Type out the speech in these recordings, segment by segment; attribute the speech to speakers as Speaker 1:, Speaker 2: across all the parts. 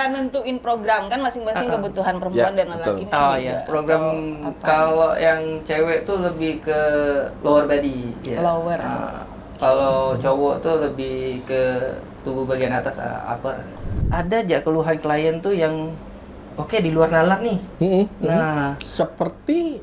Speaker 1: cara nentuin program kan masing-masing kebutuhan perempuan dan laki kan
Speaker 2: Oh
Speaker 1: beda.
Speaker 2: ya, program kalau yang cewek tuh lebih ke lower body. Ya.
Speaker 1: Lower.
Speaker 2: Kalau cowok tuh lebih ke tubuh bagian atas, upper. Ada aja keluhan klien tuh yang oke di luar nalar nih. Nah, seperti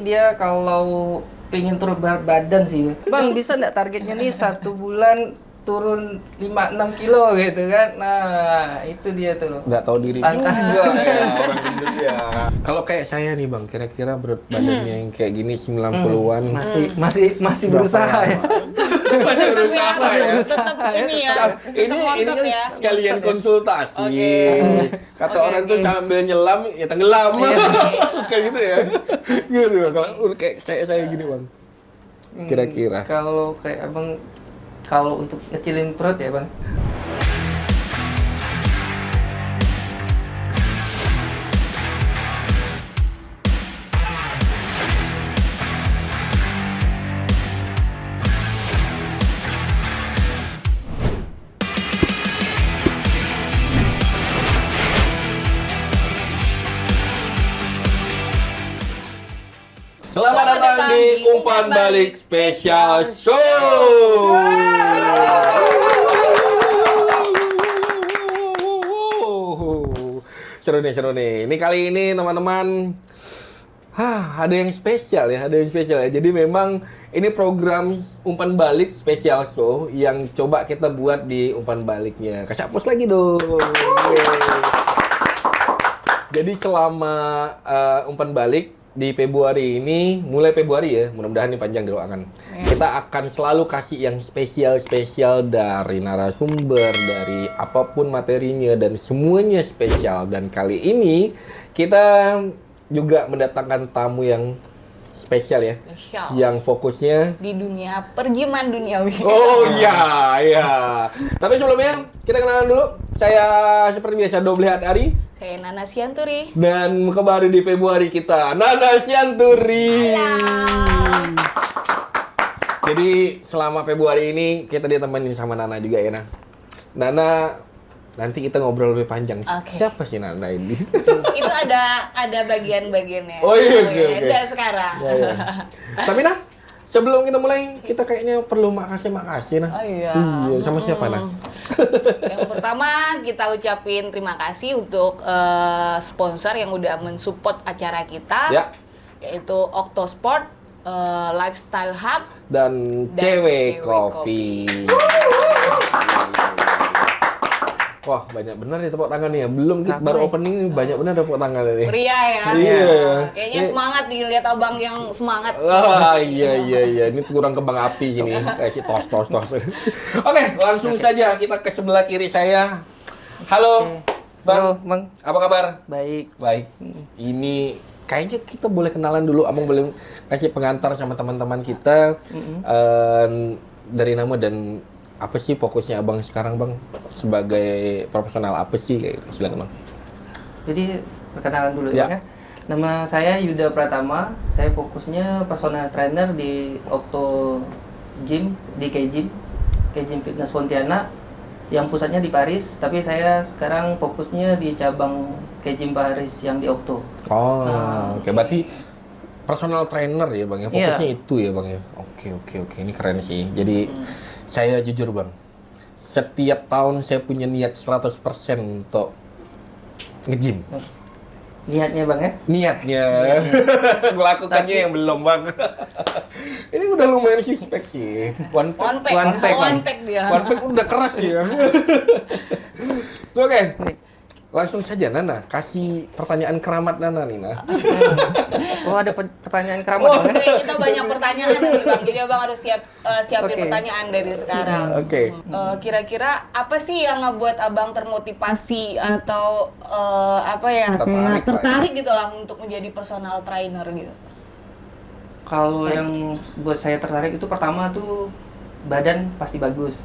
Speaker 2: dia kalau pengen turun berat badan sih. Bang, bisa nggak targetnya nih 1 bulan turun 5-6 kilo gitu kan? Nah, itu dia tuh.
Speaker 3: Nggak tahu diri juga ya orang Indonesia. Kalau kayak saya nih Bang, kira-kira berat badannya yang kayak gini 90-an.
Speaker 2: Masih berusaha ya.
Speaker 1: Tetap ini ya.
Speaker 3: Ini
Speaker 1: Tetap
Speaker 3: kan
Speaker 1: ya.
Speaker 3: sekalian konsultasi. Kata
Speaker 1: Oke,
Speaker 3: orang tuh sambil nyelam ya tenggelam. Kayak gitu ya. Gitu kalau kayak saya gini Bang. Kira-kira.
Speaker 2: Kalau kayak Abang, kalau untuk ngecilin perut ya Bang.
Speaker 3: Selamat datang di Umpan Balik Special Show. Seru nih. Ini kali ini teman-teman, ada yang spesial ya, Jadi memang ini program Umpan Balik Special Show yang coba kita buat di Umpan Baliknya. Kasih hapus lagi dong. Jadi selama Umpan Balik di Februari ini, mulai Februari ya, mudah-mudahan ini panjang doakan. Kita akan selalu kasih yang spesial dari narasumber, dari apapun materinya dan semuanya spesial. Dan kali ini kita juga mendatangkan tamu yang spesial ya. Yang fokusnya
Speaker 1: di dunia perjiman duniawi.
Speaker 3: Oh iya. Tapi sebelumnya kita kenalan dulu. Saya seperti biasa Doble Ari.
Speaker 1: Saya Nana Sianturi.
Speaker 3: Dan kembali di Februari kita, Nana Sianturi. Jadi selama Februari ini kita ditemenin sama Nana juga ya, Nana, nanti kita ngobrol lebih panjang. Siapa sih Nana ini?
Speaker 1: Itu ada bagian-bagiannya.
Speaker 3: Oh iya, oke.
Speaker 1: Udah sekarang.
Speaker 3: Ya. Tapi sebelum kita mulai, kita kayaknya perlu makasih Nah.
Speaker 1: Oh iya.
Speaker 3: Sama siapa
Speaker 1: Yang pertama kita ucapin terima kasih untuk sponsor yang udah mensupport acara kita, yaitu Octosport, Lifestyle Hub,
Speaker 3: dan Cewek Coffee. Wah, banyak benar nih tepuk tangan nih ya. Belum baru opening banyak benar tepuk tangan ini.
Speaker 1: Pria ya.
Speaker 3: Iya.
Speaker 1: Kayaknya semangat nih lihat abang yang semangat.
Speaker 3: Iya. Ini kurang kembang api sini. Kayak si tos. Oke, langsung saja kita ke sebelah kiri saya. Halo, Bang.
Speaker 2: Halo, Bang.
Speaker 3: Apa kabar?
Speaker 2: Baik.
Speaker 3: Ini kayaknya kita boleh kenalan dulu. Abang boleh kasih pengantar sama teman-teman kita dari nama dan apa sih fokusnya Abang sekarang Bang sebagai profesional apa sih kayak gitu. Silakan Bang.
Speaker 2: Jadi perkenalan dulu ya. Nama saya Yuda Pratama. Saya fokusnya personal trainer di Octo Gym di K-Gym Fitness Pontianak yang pusatnya di Paris, tapi saya sekarang fokusnya di cabang K-Gym Paris yang di Octo.
Speaker 3: Oke. Berarti personal trainer ya Bang ya. Fokusnya itu ya Bang ya. Oke. Ini keren sih. Jadi saya jujur Bang, setiap tahun saya punya niat 100% untuk nge-gym.
Speaker 2: Niatnya Bang ya?
Speaker 3: Niatnya. Melakukannya yang belum Bang. Ini udah lumayan six pack sih. One pack
Speaker 1: dia.
Speaker 3: One pack udah keras ya. Oke. Langsung saja Nana, kasih pertanyaan keramat Nana nih
Speaker 2: Oh ada pertanyaan keramat.
Speaker 1: Kita banyak pertanyaan nih Bang, jadi Abang harus siapin pertanyaan dari sekarang. Kira-kira apa sih yang ngebuat Abang termotivasi atau tertarik gitu lah untuk menjadi personal trainer gitu?
Speaker 2: Kalau yang buat saya tertarik itu pertama tuh badan pasti bagus.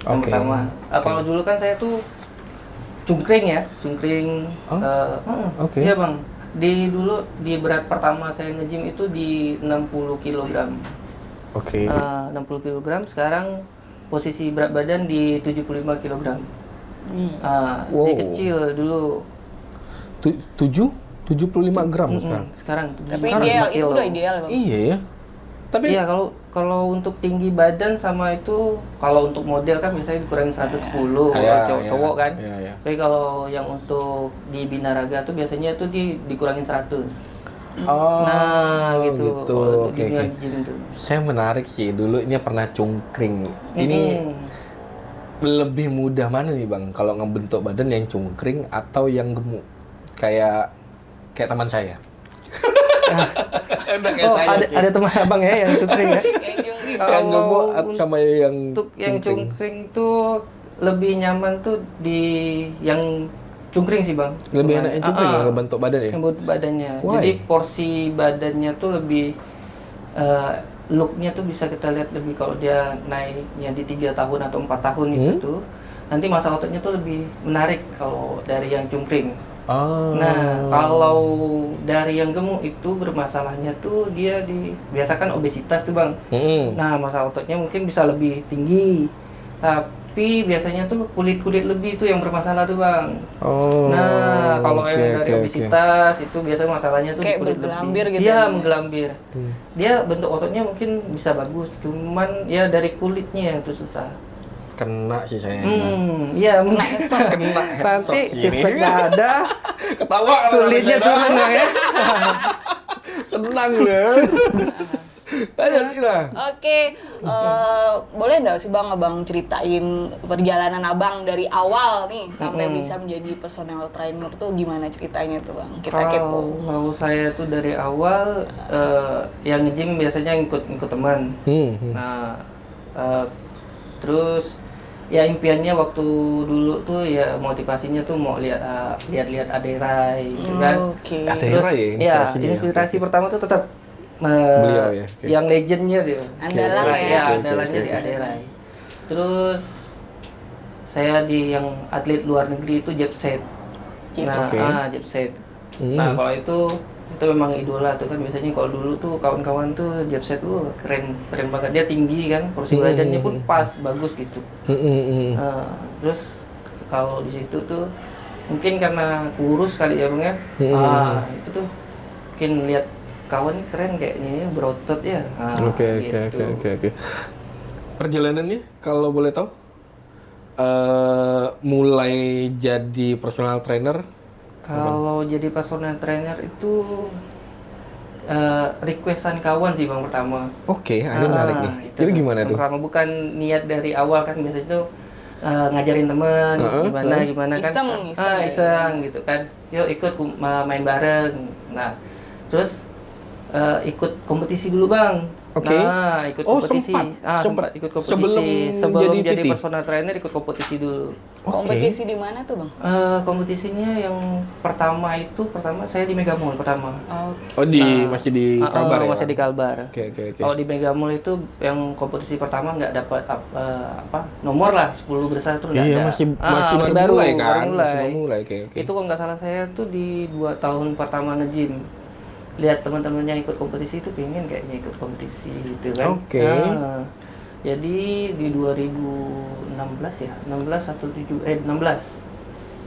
Speaker 2: Yang pertama. Kalau dulu kan saya tuh cungkring. Iya Bang. Dulu di berat pertama saya nge-gym itu di 60 kg. 60 kg, sekarang posisi berat badan di 75 kg. Dia kecil dulu.
Speaker 3: 75 gram sekarang.
Speaker 2: Sekarang.
Speaker 1: Tapi ideal, itu udah ideal, Bang.
Speaker 3: Iya ya. Tapi
Speaker 2: iya, kalau untuk tinggi badan sama itu, kalau untuk model kan biasanya dikurangin 110 cowok kan. Tapi kalau yang untuk di binaraga tuh biasanya tuh dikurangin 100. Nah, gitu.
Speaker 3: Oke. Saya menarik sih, dulu ini pernah cungkring. Ini lebih mudah mana nih Bang, kalau ngebentuk badan yang cungkring atau yang gemuk? Kayak teman saya.
Speaker 2: Ada teman abang ya yang cungkring ya.
Speaker 3: Yang gemuk sama yang
Speaker 2: untuk yang cungkring tuh lebih nyaman tuh di yang cungkring sih Bang.
Speaker 3: Lebih enak yang cungkring yang ngebentuk badan ya?
Speaker 2: Ngebentuk badannya.
Speaker 3: Why?
Speaker 2: Jadi porsi badannya tuh lebih looknya tuh bisa kita lihat lebih kalau dia naiknya di 3 tahun atau 4 tahun itu tuh nanti masa ototnya tuh lebih menarik kalau dari yang cungkring. Nah, kalau dari yang gemuk itu bermasalahnya tuh dia biasakan obesitas tuh Bang. Nah, masa ototnya mungkin bisa lebih tinggi. Tapi biasanya tuh kulit lebih tuh yang bermasalah tuh Bang. Nah, kalau yang dari obesitas itu biasanya masalahnya tuh
Speaker 1: kayak
Speaker 2: kulit
Speaker 1: bergelambir
Speaker 2: lebih.
Speaker 1: gitu.
Speaker 2: Iya, menggelambir. Dia bentuk ototnya mungkin bisa bagus, cuman ya dari kulitnya yang tuh susah.
Speaker 3: Kena sih saya.
Speaker 2: Iya,
Speaker 3: kena
Speaker 2: nanti six-pack ada,
Speaker 3: ketawa
Speaker 2: kulitnya turun ya.
Speaker 3: Senang loh.
Speaker 1: Oke, boleh nggak sih Bang Abang ceritain perjalanan Abang dari awal nih sampai bisa menjadi personal trainer tuh gimana ceritanya tuh Bang? Kita kepo.
Speaker 2: Kalau saya tuh dari awal yang nge-gym biasanya ikut teman. Nah, terus ya impiannya waktu dulu tuh ya motivasinya tuh mau lihat Aderai gitu kan.
Speaker 3: Aderai
Speaker 2: ya inspirasi pertama tuh tetap beliau ya. Yang legendnya dia.
Speaker 1: Andalan
Speaker 2: andalannya di Aderai. Terus saya di yang atlet luar negeri itu Jepset. Jepset. Nah, kalau itu memang idola tuh kan, biasanya kalau dulu tuh kawan-kawan tuh Jepset tuh keren banget, dia tinggi kan, porsi badannya pun pas bagus gitu. Terus kalau di situ tuh mungkin karena kurus kali ya Bang ya. Itu tuh mungkin lihat kawan keren kayaknya berotot ya.
Speaker 3: Oke. Perjalanannya kalau boleh tahu mulai jadi personal trainer.
Speaker 2: Kalau jadi personal trainer itu requestan kawan sih Bang pertama.
Speaker 3: Oke, ada menarik nih. Jadi gimana tuh?
Speaker 2: Pertama bukan niat dari awal kan, biasanya tuh ngajarin teman gimana kan. Iseng gitu kan. Yuk ikut main bareng. Nah, terus ikut kompetisi dulu Bang. Nah, ikut kompetisi. Sempat ikut kompetisi. Sebelum jadi personal trainer ikut kompetisi dulu.
Speaker 1: Kompetisi di mana tuh Bang?
Speaker 2: Kompetisinya yang pertama saya di Mega Mall pertama.
Speaker 3: Masih di Kalbar ya?
Speaker 2: Masih di Kalbar.
Speaker 3: Oke.
Speaker 2: Kalau di Mega Mall itu yang kompetisi pertama nggak dapat nomor lah, 10 besar tuh nggak ada.
Speaker 3: Masih baru mulai kan?
Speaker 2: Masih mulai. Itu kalau nggak salah saya tuh di 2 tahun pertama nge-gym. Lihat teman-temannya ikut kompetisi itu pengen kayaknya ikut kompetisi gitu kan. Jadi di 2016 ya, 16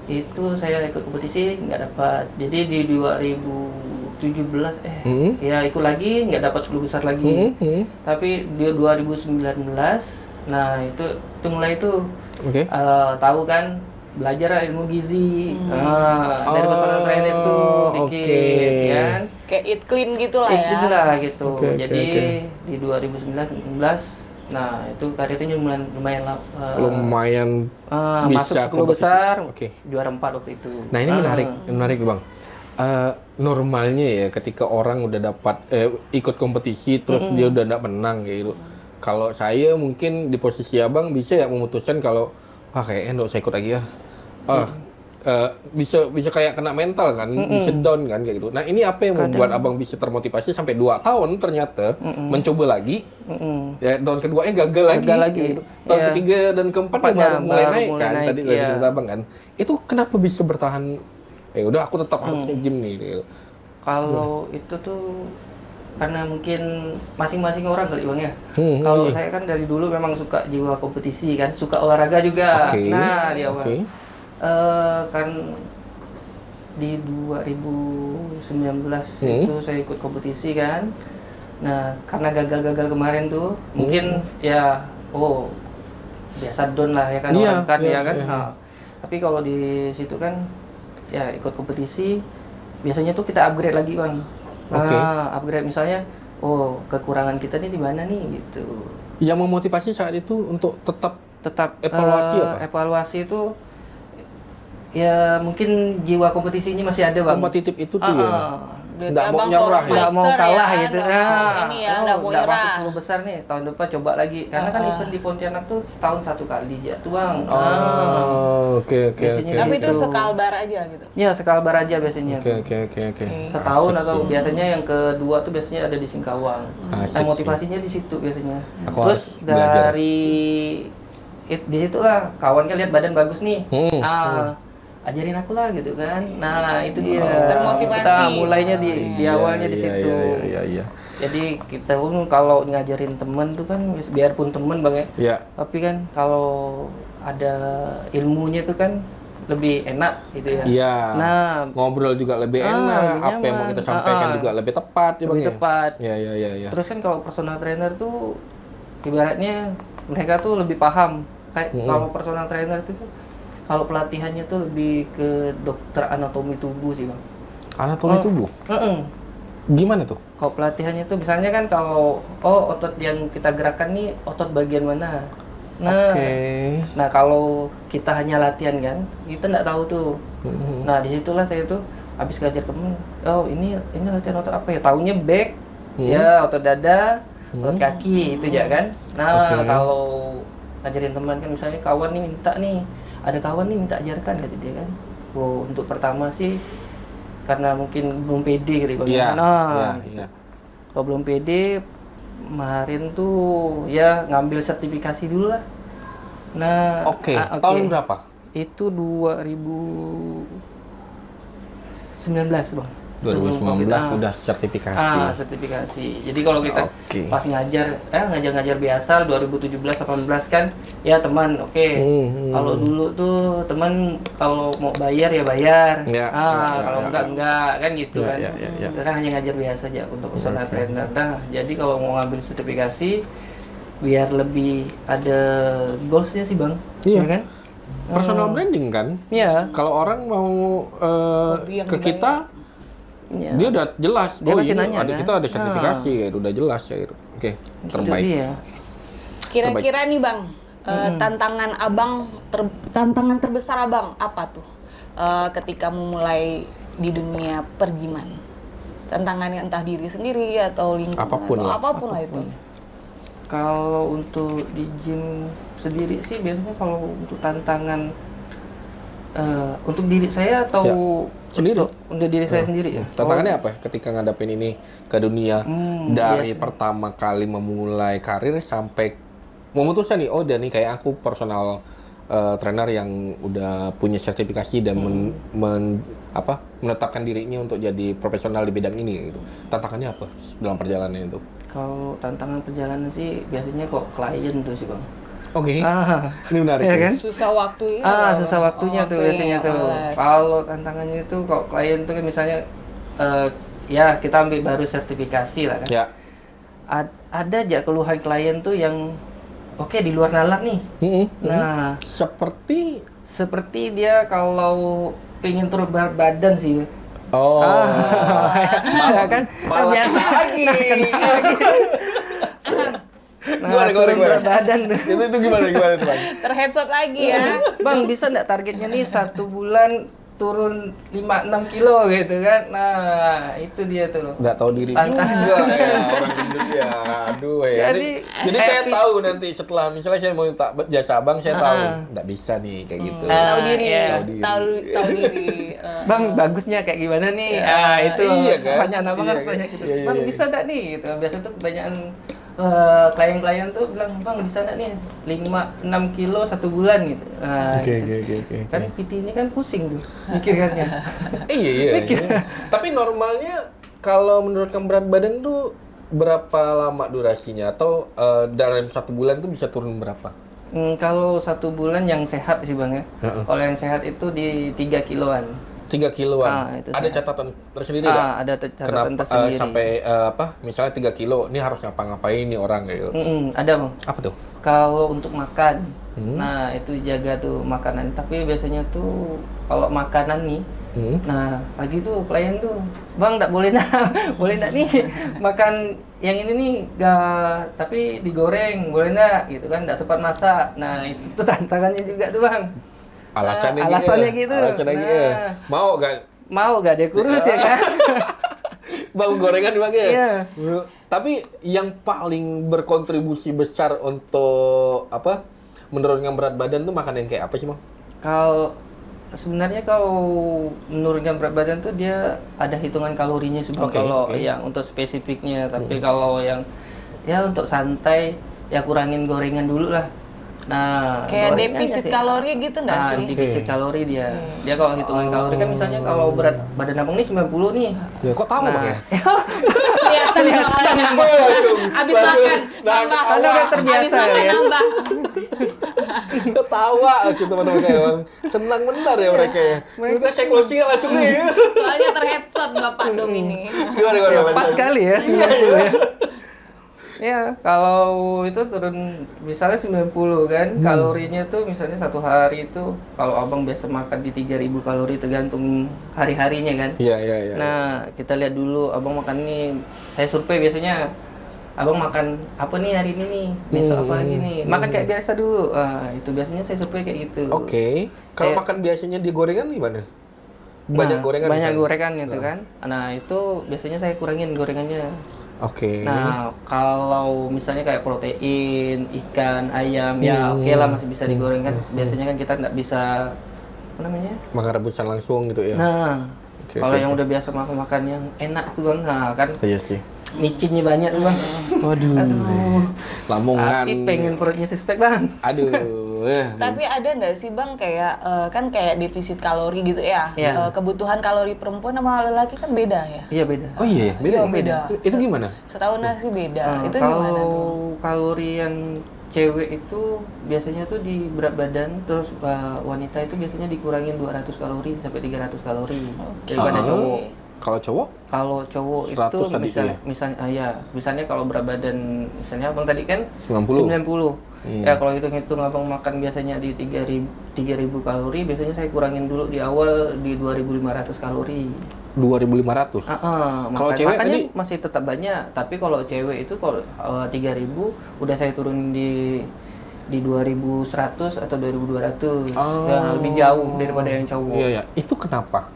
Speaker 2: itu saya ikut kompetisi nggak dapat. Jadi di 2017 ya ikut lagi nggak dapat 10 besar lagi. Tapi di 2019, nah itu mulai itu tahu kan, belajar ilmu gizi. Dari personal trainer itu dikit kan.
Speaker 1: Kayak eat clean gitu lah ya.
Speaker 2: Eat clean lah gitu. Jadi di 2019, nah itu karirnya lumayan
Speaker 3: bisa
Speaker 2: masuk 10 besar, juara 4 waktu itu.
Speaker 3: Nah ini menarik Bang. Normalnya ya ketika orang udah dapat ikut kompetisi terus dia udah nggak menang gitu. Kalau saya mungkin di posisi Abang bisa ya memutuskan kalau kayaknya nggak usah ikut lagi ya. Bisa kayak kena mental kan, bisa down kan kayak gitu. Nah ini apa yang membuat Abang bisa termotivasi sampai 2 tahun ternyata mencoba lagi. Ya tahun keduanya gagal lagi. Gitu. Tahun ketiga dan keempat baru mulai naik kan. Tadi dari cerita Abang kan. Itu kenapa bisa bertahan? Udah aku tetap harus nge-gym nih. Gitu.
Speaker 2: Kalau itu tuh karena mungkin masing-masing orang kali Bang ya. Kalau saya kan dari dulu memang suka jiwa kompetisi kan, suka olahraga juga. Nah dia Bang. Kan di 2019 itu saya ikut kompetisi kan. Nah, karena gagal-gagal kemarin tuh, mungkin ya biasa down lah ya kan, orang kan ya kan. Nah, tapi kalau di situ kan ya ikut kompetisi, biasanya tuh kita upgrade lagi bang. Nah, upgrade misalnya, kekurangan kita nih di mana nih gitu.
Speaker 3: Yang memotivasi saat itu untuk tetap evaluasi apa?
Speaker 2: Evaluasi itu ya mungkin jiwa kompetisinya masih ada bang.
Speaker 3: Kompetitif itu tuh ya. Nggak mau
Speaker 1: Abang
Speaker 3: nyerah ya?
Speaker 2: Nggak mau kalah
Speaker 1: ya,
Speaker 2: gitu.
Speaker 1: nggak mau nyerah.
Speaker 2: Masuk 10 besar nih, tahun depan coba lagi. Karena kan event di Pontianak tuh setahun satu kali tuh bang.
Speaker 3: Oke.
Speaker 1: Tapi itu sekalbar aja gitu?
Speaker 2: Ya, sekalbar aja biasanya.
Speaker 3: Oke.
Speaker 2: Setahun atau biasanya yang kedua tuh biasanya ada di Singkawang. Nah, motivasinya di situ biasanya. Terus dari di situlah kawan kan lihat badan bagus nih. Ajarin aku lah gitu kan. Nah, itu dia.
Speaker 1: Termotivasi.
Speaker 2: Kita mulainya di awalnya di situ.
Speaker 3: Iya.
Speaker 2: Jadi kita pun kalau ngajarin temen tuh kan biarpun temen bang ya. Tapi kan kalau ada ilmunya tuh kan lebih enak gitu ya.
Speaker 3: Iya.
Speaker 2: Nah,
Speaker 3: ngobrol juga lebih enak, apa yang mau kita sampaikan juga lebih tepat ya bang.
Speaker 2: Lebih tepat.
Speaker 3: Iya.
Speaker 2: Terus kan kalau personal trainer tuh ibaratnya mereka tuh lebih paham. Kayak kalau personal trainer tuh kalau pelatihannya tuh lebih ke dokter anatomi tubuh sih bang.
Speaker 3: Anatomi tubuh? Gimana tuh?
Speaker 2: Kalau pelatihannya tuh misalnya kan kalau otot yang kita gerakan nih otot bagian mana. Nah, nah kalau kita hanya latihan kan, kita nggak tahu tuh. Nah disitulah saya tuh habis ngajar temen, ini latihan otot apa ya? Taunya back, ya otot dada, otot kaki itu ya kan. Nah kalau ngajarin teman kan misalnya kawan nih minta nih. Ada kawan nih minta ajarkan kata dia kan. Untuk pertama sih karena mungkin belum pede kali bang. Gitu. Kalau belum pede, kemarin tuh ya ngambil sertifikasi dulu lah. Nah,
Speaker 3: tahun berapa?
Speaker 2: Itu 2019 bang.
Speaker 3: 2019 sudah sertifikasi.
Speaker 2: Sertifikasi. Jadi kalau kita pas ngajar biasa 2017-18 kan ya teman Kalau dulu tuh teman kalau mau bayar ya bayar. Kalau enggak kan gitu kan. Kita kan hanya ngajar biasa aja untuk personal trainer. Nah, jadi kalau mau ngambil sertifikasi biar lebih ada goalsnya sih bang.
Speaker 3: Iya
Speaker 2: kan?
Speaker 3: Personal branding kan?
Speaker 2: Iya.
Speaker 3: Kalau orang mau ke kita dia udah jelas,
Speaker 2: dia masih nanya,
Speaker 3: kan? Kita ada sertifikasi, udah jelas ya gitu. Terbaik.
Speaker 1: Kira-kira nih bang, tantangan terbesar abang apa tuh ketika memulai di dunia perjiman? Tantangannya entah diri sendiri atau lingkungan apapun lah itu.
Speaker 2: Kalau untuk di gym sendiri sih biasanya kalau untuk tantangan untuk diri saya atau
Speaker 3: sendiri?
Speaker 2: Untuk diri saya sendiri ya.
Speaker 3: Tantangannya apa ketika ngadapin ini ke dunia dari pertama kali memulai karir sampai memutuskan nih, udah nih kayak aku personal trainer yang udah punya sertifikasi dan menetapkan dirinya untuk jadi profesional di bidang ini gitu. Tantangannya apa dalam perjalanan itu?
Speaker 2: Kalau tantangan perjalanan sih biasanya kok klien tuh sih bang.
Speaker 3: Ini menarik
Speaker 2: ya kan?
Speaker 1: Susah waktu ya.
Speaker 2: Susah waktunya tuh biasanya tuh. Kalau tantangannya itu kok klien tuh kan misalnya ya kita ambil baru sertifikasi lah kan.
Speaker 3: Ya.
Speaker 2: Ada aja keluhan klien tuh yang di luar nalar nih. Nah, seperti dia kalau pengen turun berat badan sih. Ya kan? Biasa lagi.
Speaker 3: Gimana?
Speaker 2: Berat badan.
Speaker 3: Itu gimana tuh bang?
Speaker 1: Terheadshot lagi ya.
Speaker 2: Bang, bisa nggak targetnya nih 1 bulan turun 5-6 kilo gitu kan? Nah, itu dia tuh.
Speaker 3: Nggak tahu diri juga ya orang gendut ya. Aduh ya. Jadi saya tahu nanti setelah misalnya saya mau minta jasa abang, saya tahu nggak bisa nih kayak gitu.
Speaker 1: Tahu diri.
Speaker 2: Bang, bagusnya kayak gimana nih? Itu.
Speaker 3: Iya kan?
Speaker 2: Banyak abang harus tanya gitu. Bang, bisa nggak nih? Gitu. Biasa tuh kebanyakan klien-klien tuh bilang, bang bisa nggak nih 5-6 kilo 1 bulan gitu. Kan PT ini kan pusing tuh mikirnya.
Speaker 3: Iya. Tapi normalnya kalau menurunkan berat badan tuh berapa lama durasinya atau dalam 1 bulan tuh bisa turun berapa?
Speaker 2: Kalau 1 bulan yang sehat sih Bang ya. Kalau yang sehat itu di 3 kiloan.
Speaker 3: 3 kiloan. Ada catatan tersendiri nggak?
Speaker 2: Ada catatan tersendiri.
Speaker 3: Sampai misalnya 3 kilo, ini harus ngapa-ngapain nih orang gitu.
Speaker 2: Ada Bang.
Speaker 3: Apa tuh?
Speaker 2: Kalau untuk makan, nah itu jaga tuh makanan. Tapi biasanya tuh kalau makanan nih, nah pagi tuh klien tuh, Bang nggak boleh boleh nggak nih makan yang ini nih, gak, tapi digoreng, boleh nggak gitu kan, nggak sempat masak. Nah itu tuh tantangannya juga tuh Bang. Alasannya gitu. Mau gak dia kurus ya kan?
Speaker 3: Bang gorengan juga ya?
Speaker 2: Iya.
Speaker 3: Tapi yang paling berkontribusi besar untuk menurunkan berat badan tuh makan yang kayak apa sih Bang?
Speaker 2: Sebenarnya kalau menurunkan berat badan tuh dia ada hitungan kalorinya sih Bang. Kalau yang untuk spesifiknya, tapi kalau yang ya untuk santai ya kurangin gorengan dulu lah. Nah,
Speaker 1: kayak defisit kalori gitu nggak sih?
Speaker 2: Defisit kalori dia. Dia kalau hitungan kalori kan misalnya kalau berat badan abang nih 90 nih.
Speaker 3: Ya kok tahu Bang ya?
Speaker 1: Kelihatan orangnya. Habis makan nambah.
Speaker 2: Kalau udah terbiasa ya.
Speaker 1: Nambah.
Speaker 3: Ketawa gitu teman-teman kayak Bang. Senang benar ya mereka ya. Udah saya closing langsung nih.
Speaker 1: Soalnya terheadshot Bapak Dom ini.
Speaker 3: Gimana?
Speaker 2: Pas kali ya 90 ya. Ya, kalau itu turun misalnya 90 kan, kalorinya tuh misalnya 1 hari itu kalau abang biasa makan di 3000 kalori tergantung hari-harinya kan.
Speaker 3: Iya.
Speaker 2: Nah, kita lihat dulu abang makan nih, saya survei biasanya abang makan apa nih hari ini nih, besok apa lagi nih, makan kayak biasa dulu. Itu biasanya saya survei kayak gitu.
Speaker 3: Oke. Kalau makan biasanya di gorengan gimana? Banyak gorengan.
Speaker 2: Banyak gorengan gitu kan. Nah, itu biasanya saya kurangin gorengannya.
Speaker 3: Oke.
Speaker 2: Nah, kalau misalnya kayak protein, ikan, ayam, ya oke lah masih bisa digoreng kan. Biasanya kan kita nggak bisa, apa namanya?
Speaker 3: Makan rebusan langsung gitu ya.
Speaker 2: Nah, kalau yang udah biasa makan yang enak tuh Bang, nah kan.
Speaker 3: Iya sih.
Speaker 2: Micinnya banyak tuh Bang.
Speaker 3: Waduh. Lamongan.
Speaker 2: Tapi pengen perutnya six-pack Bang.
Speaker 3: Aduh.
Speaker 1: Tapi ada nggak sih Bang kayak kan kayak defisit kalori gitu ya? Kebutuhan kalori perempuan sama lelaki kan beda ya?
Speaker 2: Iya beda.
Speaker 3: Oh iya, beda. Itu gimana?
Speaker 1: Setahu sih beda. Itu gimana tuh?
Speaker 2: Kalau kalori yang cewek itu biasanya tuh di berat badan, terus wanita itu biasanya dikurangin 200 kalori sampai 300 kalori daripada cowok.
Speaker 3: Kalau cowok?
Speaker 2: Kalau cowok itu misalnya kalau berat badan misalnya abang tadi kan 90. Ya kalau hitung-hitung abang makan biasanya di 3000 kalori, biasanya saya kurangin dulu di awal di 2500 kalori.
Speaker 3: 2500.
Speaker 2: Kalau cewek tadi masih tetap banyak, tapi kalau cewek itu kalau 3000 udah saya turun di 2100 atau 2200. Lebih jauh daripada yang cowok.
Speaker 3: Iya. Itu kenapa?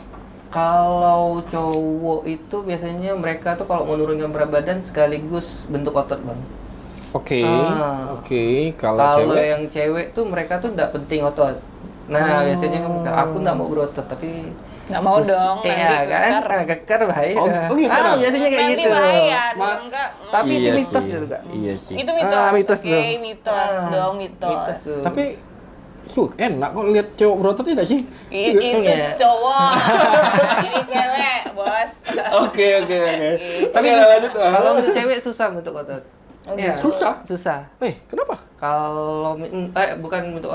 Speaker 2: Kalau cowok itu biasanya mereka tuh kalau menurunkan berat badan sekaligus bentuk otot Bang.
Speaker 3: Oke. Kalau
Speaker 2: yang cewek tuh mereka tuh nggak penting otot. Nah biasanya aku nggak mau berotot tapi
Speaker 1: nggak mau dong,
Speaker 2: nanti keker bahaya.
Speaker 3: Gitu
Speaker 2: biasanya kayak
Speaker 1: nanti
Speaker 2: gitu.
Speaker 1: bahaya,
Speaker 2: Tapi itu mitos itu Kak.
Speaker 3: Iya sih.
Speaker 1: Itu mitos.
Speaker 2: Mitos
Speaker 1: mitos.
Speaker 2: Tapi
Speaker 3: enak kok lihat cowok berotot tidak sih?
Speaker 1: Itu cowok. Ini cewek, Bos.
Speaker 3: Oke.
Speaker 2: Tapi lanjut. Kalau untuk cewek susah bentuk otot.
Speaker 1: Ya,
Speaker 3: susah. Kenapa?
Speaker 2: Kalau bukan bentuk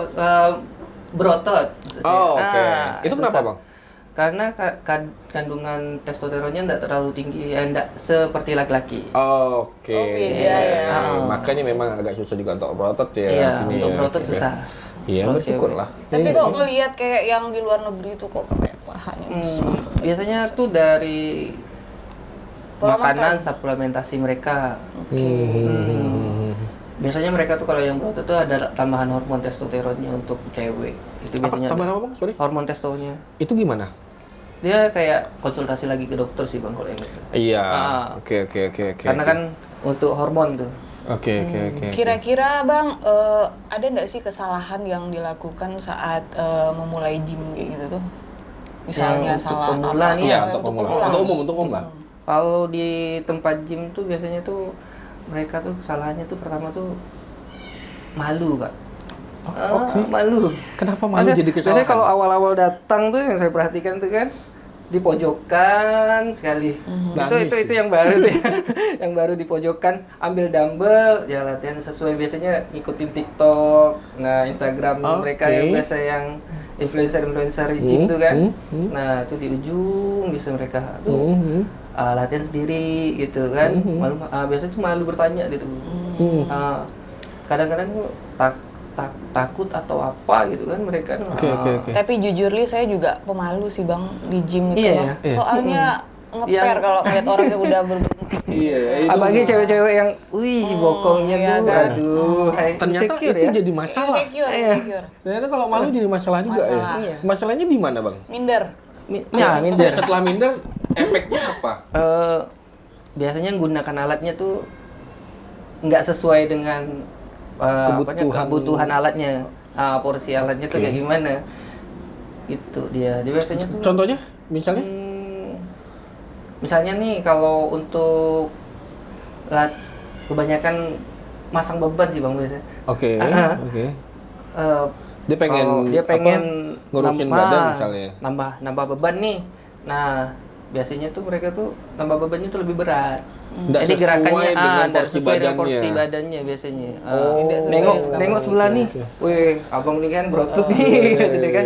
Speaker 2: berotot.
Speaker 3: Oke. Itu
Speaker 2: susah.
Speaker 3: kenapa Bang?
Speaker 2: Karena kandungan testosteronnya tidak terlalu tinggi, tidak seperti laki-laki.
Speaker 3: Oke.
Speaker 1: Beda ya.
Speaker 3: Makanya memang agak susah juga untuk berotot ya.
Speaker 2: Iya, untuk berotot susah.
Speaker 3: Iya, bersyukur lah.
Speaker 1: Tapi kok ngelihat kayak yang di luar negeri itu kok kayak pahanya
Speaker 2: biasanya tuh dari makanan suplementasi mereka. Biasanya mereka tuh kalau yang berotot tuh ada tambahan hormon testosteronnya untuk cewek. Itu biasanya.
Speaker 3: Tambahan apa Bang? Sorry.
Speaker 2: Hormon testonya.
Speaker 3: Itu gimana?
Speaker 2: Dia kayak konsultasi lagi ke dokter sih Bang kalau yang itu.
Speaker 3: Iya. Oke.
Speaker 2: Karena kan untuk hormon tuh.
Speaker 3: Oke.
Speaker 1: Kira-kira Bang, ada nggak sih kesalahan yang dilakukan saat memulai gym kayak gitu tuh? Misalnya salah
Speaker 2: pemula
Speaker 1: apa?
Speaker 2: nih
Speaker 3: ya, untuk pemula. Untuk umum Bang.
Speaker 2: Kalau di tempat gym tuh biasanya tuh mereka tuh kesalahannya tuh pertama tuh malu Kak.
Speaker 3: Oke.
Speaker 2: Malu.
Speaker 3: Kenapa malu jadi kesalahan?
Speaker 2: Biasanya kalau awal-awal datang tuh yang saya perhatikan tuh kan di pojokan sekali. Itu yang baru tuh ya. Yang baru di pojokan, ambil dumbbell, ya latihan sesuai biasanya ngikutin TikTok, nah Instagram mereka yang biasa yang influencer gym tuh kan. Nah, itu di ujung bisa mereka tuh latihan sendiri gitu kan. Biasanya tuh malu bertanya gitu. Kadang-kadang takut atau apa gitu kan mereka.
Speaker 1: Tapi jujur li saya juga pemalu sih Bang di gym itu. Soalnya ngeper kalau ngeliat orang yang udah
Speaker 2: apalagi cewek-cewek yang bokongnya tuh
Speaker 1: kan?
Speaker 2: aduh
Speaker 3: ternyata itu jadi masalah.
Speaker 1: Insecure.
Speaker 3: Ternyata kalau malu jadi masalah juga ya. Masalahnya di mana Bang?
Speaker 1: Minder.
Speaker 2: Minder.
Speaker 3: Setelah minder efeknya apa?
Speaker 2: Biasanya gunakan alatnya tuh nggak sesuai dengan kebutuhan alatnya, porsi alatnya tuh kayak gimana, itu dia biasanya tuh.
Speaker 3: Contohnya,
Speaker 2: misalnya nih kalau untuk kebanyakan masang beban sih Bang biasanya.
Speaker 3: Oke. Dia pengen ngurusin badan misalnya.
Speaker 2: Nambah beban nih. Nah biasanya tuh mereka tuh nambah bebannya tuh lebih berat. Jadi gerakannya sesuai dengan porsi badannya biasanya. Nengok sebelah nih. Wih, abang nih kan berotot nih, gitu kan.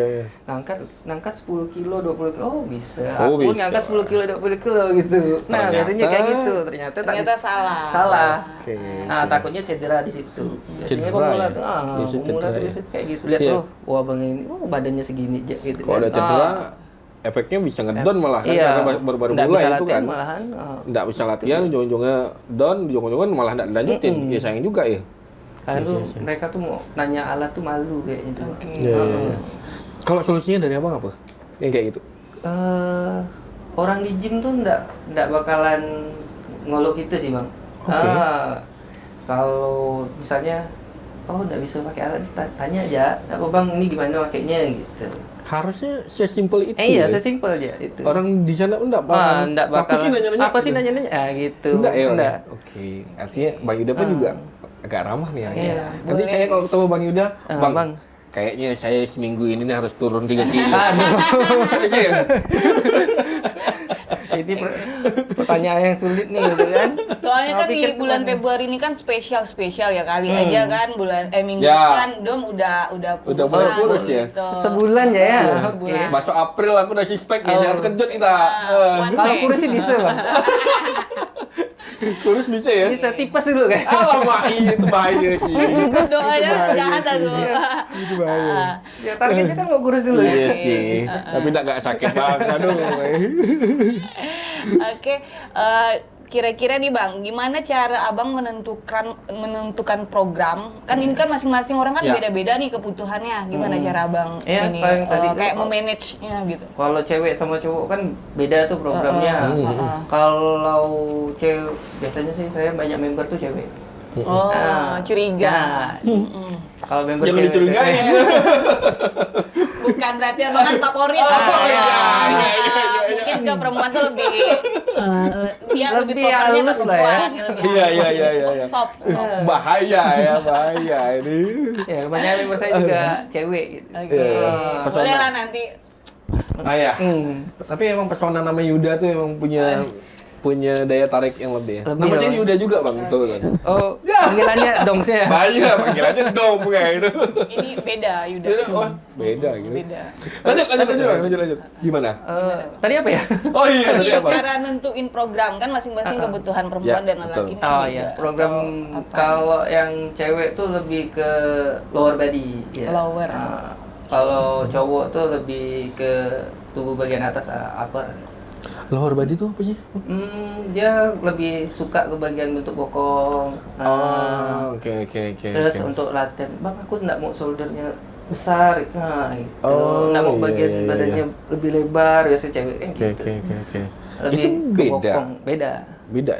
Speaker 2: Ngangkat 10 kilo, 20 kilo. Oh, bisa. Aku ngangkat 10 kilo, 20 kilo gitu. Nah, biasanya kayak gitu. Ternyata salah. Nah, takutnya cedera di situ. Biasanya pemula tuh kayak gitu. Lihat tuh, wah abang ini, badannya segini gitu.
Speaker 3: Kalau ada cedera efeknya bisa ngedon malah kan karena baru mulai itu kan. Nggak bisa latihan, ujung-ujungnya down, ujung-ujungnya malah nggak dilanjutin. Ya sayang juga ya.
Speaker 2: Karena tuh mereka tuh mau nanya alat tuh malu kayak gitu.
Speaker 3: Kalau solusinya dari abang apa? Yang kayak gitu?
Speaker 2: Orang di gym tuh nggak bakalan ngolok kita sih Bang. Kalau misalnya nggak bisa pakai alat, tanya aja, apa Bang ini gimana pakainya gitu.
Speaker 3: Harusnya sesimpel itu.
Speaker 2: Iya, sesimpel aja itu.
Speaker 3: Orang di sana enggak bakalan.
Speaker 2: Apa sih nanya-nanya? Gitu.
Speaker 3: Enggak. Oke. Artinya Bang Yuda pun juga agak ramah nih ya. Nanti saya kalau ketemu Bang Yuda, Bang, kayaknya saya seminggu ini nih harus turun 3 kilo.
Speaker 2: Ini pertanyaan yang sulit nih gitu kan.
Speaker 1: Soalnya kan di bulan Februari ini kan spesial ya kali aja kan minggu depan Dom udah
Speaker 3: kurus ya.
Speaker 1: Gitu.
Speaker 2: Sebulan ya.
Speaker 1: Sebulan.
Speaker 3: Masuk April aku udah suspek ya, jangan kejut kita.
Speaker 2: Kalau kurus sih bisa Bang.
Speaker 3: Kurus bisa ya?
Speaker 2: Bisa tipes dulu kan.
Speaker 3: Alamak, itu bahaya sih.
Speaker 1: Doanya sudah ada tuh.
Speaker 3: Itu bahaya.
Speaker 2: Ya targetnya kan mau kurus dulu.
Speaker 3: Iya sih. Tapi enggak sakit banget aduh.
Speaker 1: Oke, kira-kira nih Bang, gimana cara Abang menentukan program? Kan ini kan masing-masing orang kan beda-beda nih kebutuhannya. Gimana cara Abang ini kayak memanage-nya gitu?
Speaker 2: Kalau cewek sama cowok kan beda tuh programnya. Kalau cewek biasanya sih saya banyak member tuh cewek.
Speaker 1: Curiga.
Speaker 2: Kalau member
Speaker 3: jangan dicurigai.
Speaker 1: Bukan berarti Abang kan favorit. Mungkin ke perempuan tuh lebih dia lebih propernya ke perempuan.
Speaker 3: Iya.
Speaker 1: Soft.
Speaker 3: Bahaya ini.
Speaker 2: Ya, banyak member saya juga cewek gitu.
Speaker 1: Boleh lah nanti.
Speaker 3: Tapi emang pesona nama Yuda tuh emang punya daya tarik yang lebih. Nama saya Yuda juga Bang, betul kan?
Speaker 2: Oh, panggilannya Dom saya.
Speaker 3: Bahaya, panggilannya Dom kayak gitu.
Speaker 1: Ini beda Yuda.
Speaker 3: Beda gitu.
Speaker 1: Beda.
Speaker 3: Lanjut. Gimana?
Speaker 2: Tadi apa ya?
Speaker 3: Oh iya, tadi apa?
Speaker 1: Cara nentuin program kan masing-masing kebutuhan perempuan dan laki kan
Speaker 2: Oh
Speaker 1: beda.
Speaker 2: iya, program kalau yang cewek tuh lebih ke lower body ya.
Speaker 1: Lower.
Speaker 2: Kalau cowok tuh lebih ke tubuh bagian atas, upper.
Speaker 3: Lower body tuh apa sih?
Speaker 2: Dia lebih suka ke bagian bentuk bokong.
Speaker 3: Oke.
Speaker 2: Terus untuk latihan, Bang aku nggak mau shouldernya besar, gitu. Nggak mau bagian badannya lebih lebar, biasanya cewek gitu.
Speaker 3: Oke.
Speaker 2: Lebih
Speaker 3: itu beda.
Speaker 2: Bokong.
Speaker 3: Beda.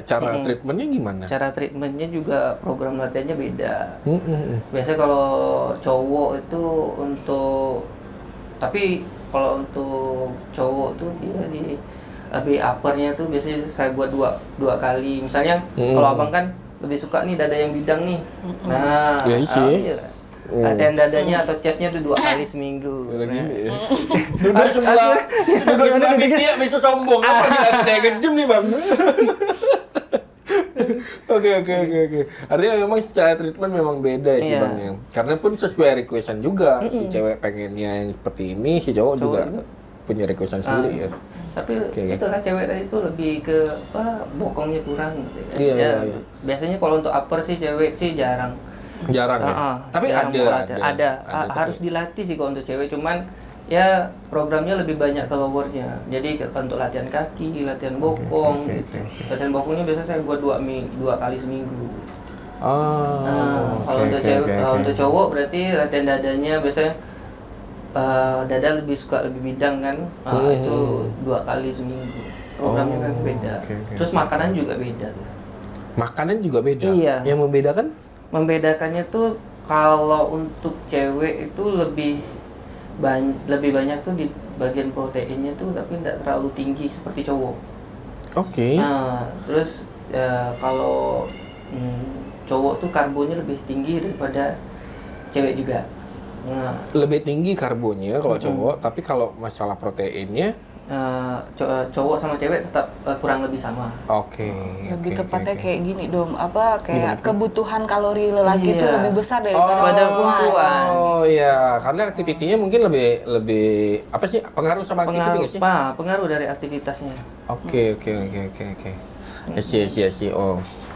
Speaker 3: Cara treatmentnya gimana?
Speaker 2: Cara treatmentnya juga program latihannya beda. Biasanya kalau cowok itu tapi kalau untuk cowok tuh dia lebih uppernya tuh biasanya saya buat dua kali. Misalnya kalau abang kan lebih suka nih dada yang bidang nih. Nah, latihan dadanya atau chestnya tuh 2 kali seminggu.
Speaker 3: Duduk sebelah Ditya bisa sombong. Apa gila saya nge-gym nih Bang? Oke. Artinya memang secara treatment memang beda sih Bang ya. Karena pun sesuai requestan juga. Si cewek pengennya yang seperti ini, si cowok juga punya requestan sendiri ya.
Speaker 2: Tapi itulah cewek tadi itu lebih ke bokongnya kurang gitu kan. Iya.
Speaker 3: Biasanya
Speaker 2: kalau untuk upper sih cewek sih jarang
Speaker 3: ya. Tapi
Speaker 2: jarang ada harus dilatih sih kalau untuk cewek, cuman ya programnya lebih banyak ke lowernya. Jadi untuk latihan kaki, latihan bokong gitu. Latihan bokongnya biasanya saya buat 2 kali seminggu. Kalau untuk cewek, untuk cowok berarti latihan dadanya biasanya dada lebih bidang kan, itu 2 kali seminggu. Programnya kan beda. Terus makanan juga beda tuh.
Speaker 3: Makanan juga beda?
Speaker 2: Iya.
Speaker 3: Yang membedakan?
Speaker 2: Membedakannya tuh kalau untuk cewek itu lebih banyak tuh di bagian proteinnya tuh, tapi tidak terlalu tinggi seperti cowok. Terus kalau cowok tuh karbonnya lebih tinggi daripada cewek juga.
Speaker 3: Lebih tinggi karbonnya kalau cowok, tapi kalau masalah proteinnya
Speaker 2: cowok sama cewek tetap kurang lebih sama.
Speaker 1: Lebih tepatnya kayak gini dong, kayak kebutuhan kalori lelaki itu lebih besar daripada perempuan.
Speaker 3: Karena aktivitinya mungkin lebih apa sih, pengaruh sama aktiviti nggak sih?
Speaker 2: Pengaruh dari aktivitasnya.
Speaker 3: Oke. Iya.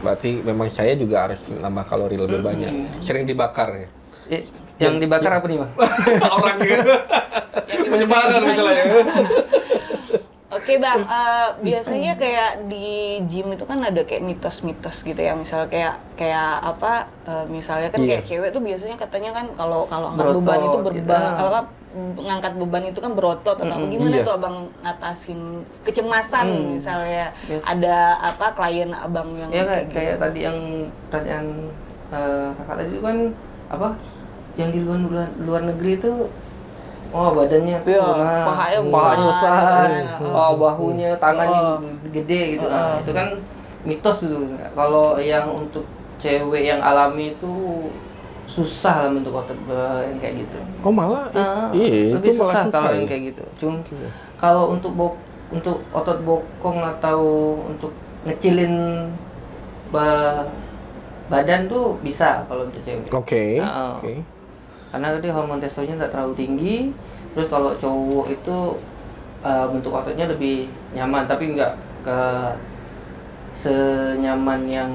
Speaker 3: Berarti memang saya juga harus nambah kalori lebih banyak. Sering dibakar ya.
Speaker 2: Yang dibakar apa nih Bang?
Speaker 3: Orangnya menyebalkan misalnya.
Speaker 1: Oke Bang, biasanya kayak di gym itu kan ada kayak mitos-mitos gitu ya, misal kayak apa, misalnya kan kayak cewek tuh biasanya katanya kan kalau angkat beban itu ngangkat beban itu kan berotot atau gimana tuh Abang ngatasin kecemasan misalnya ada apa klien Abang yang
Speaker 2: kayak gitu. Tadi yang pertanyaan kakak tadi itu kan apa yang di luar negeri itu badannya tuh pahanya besar, bahunya, tangannya gede gitu. Itu kan mitos tuh. Kalau yang untuk cewek yang alami itu susah lah bentuk otot yang kayak gitu.
Speaker 3: Malah
Speaker 2: lebih
Speaker 3: itu
Speaker 2: susah
Speaker 3: malah
Speaker 2: kalau yang kayak gitu. Cuma kalau untuk otot bokong atau untuk ngecilin badan tuh bisa kalau untuk cewek.
Speaker 3: Oke.
Speaker 2: Karena dia hormon testosteronnya tidak terlalu tinggi. Terus kalau cowok itu bentuk ototnya lebih nyaman, tapi nggak ke senyaman yang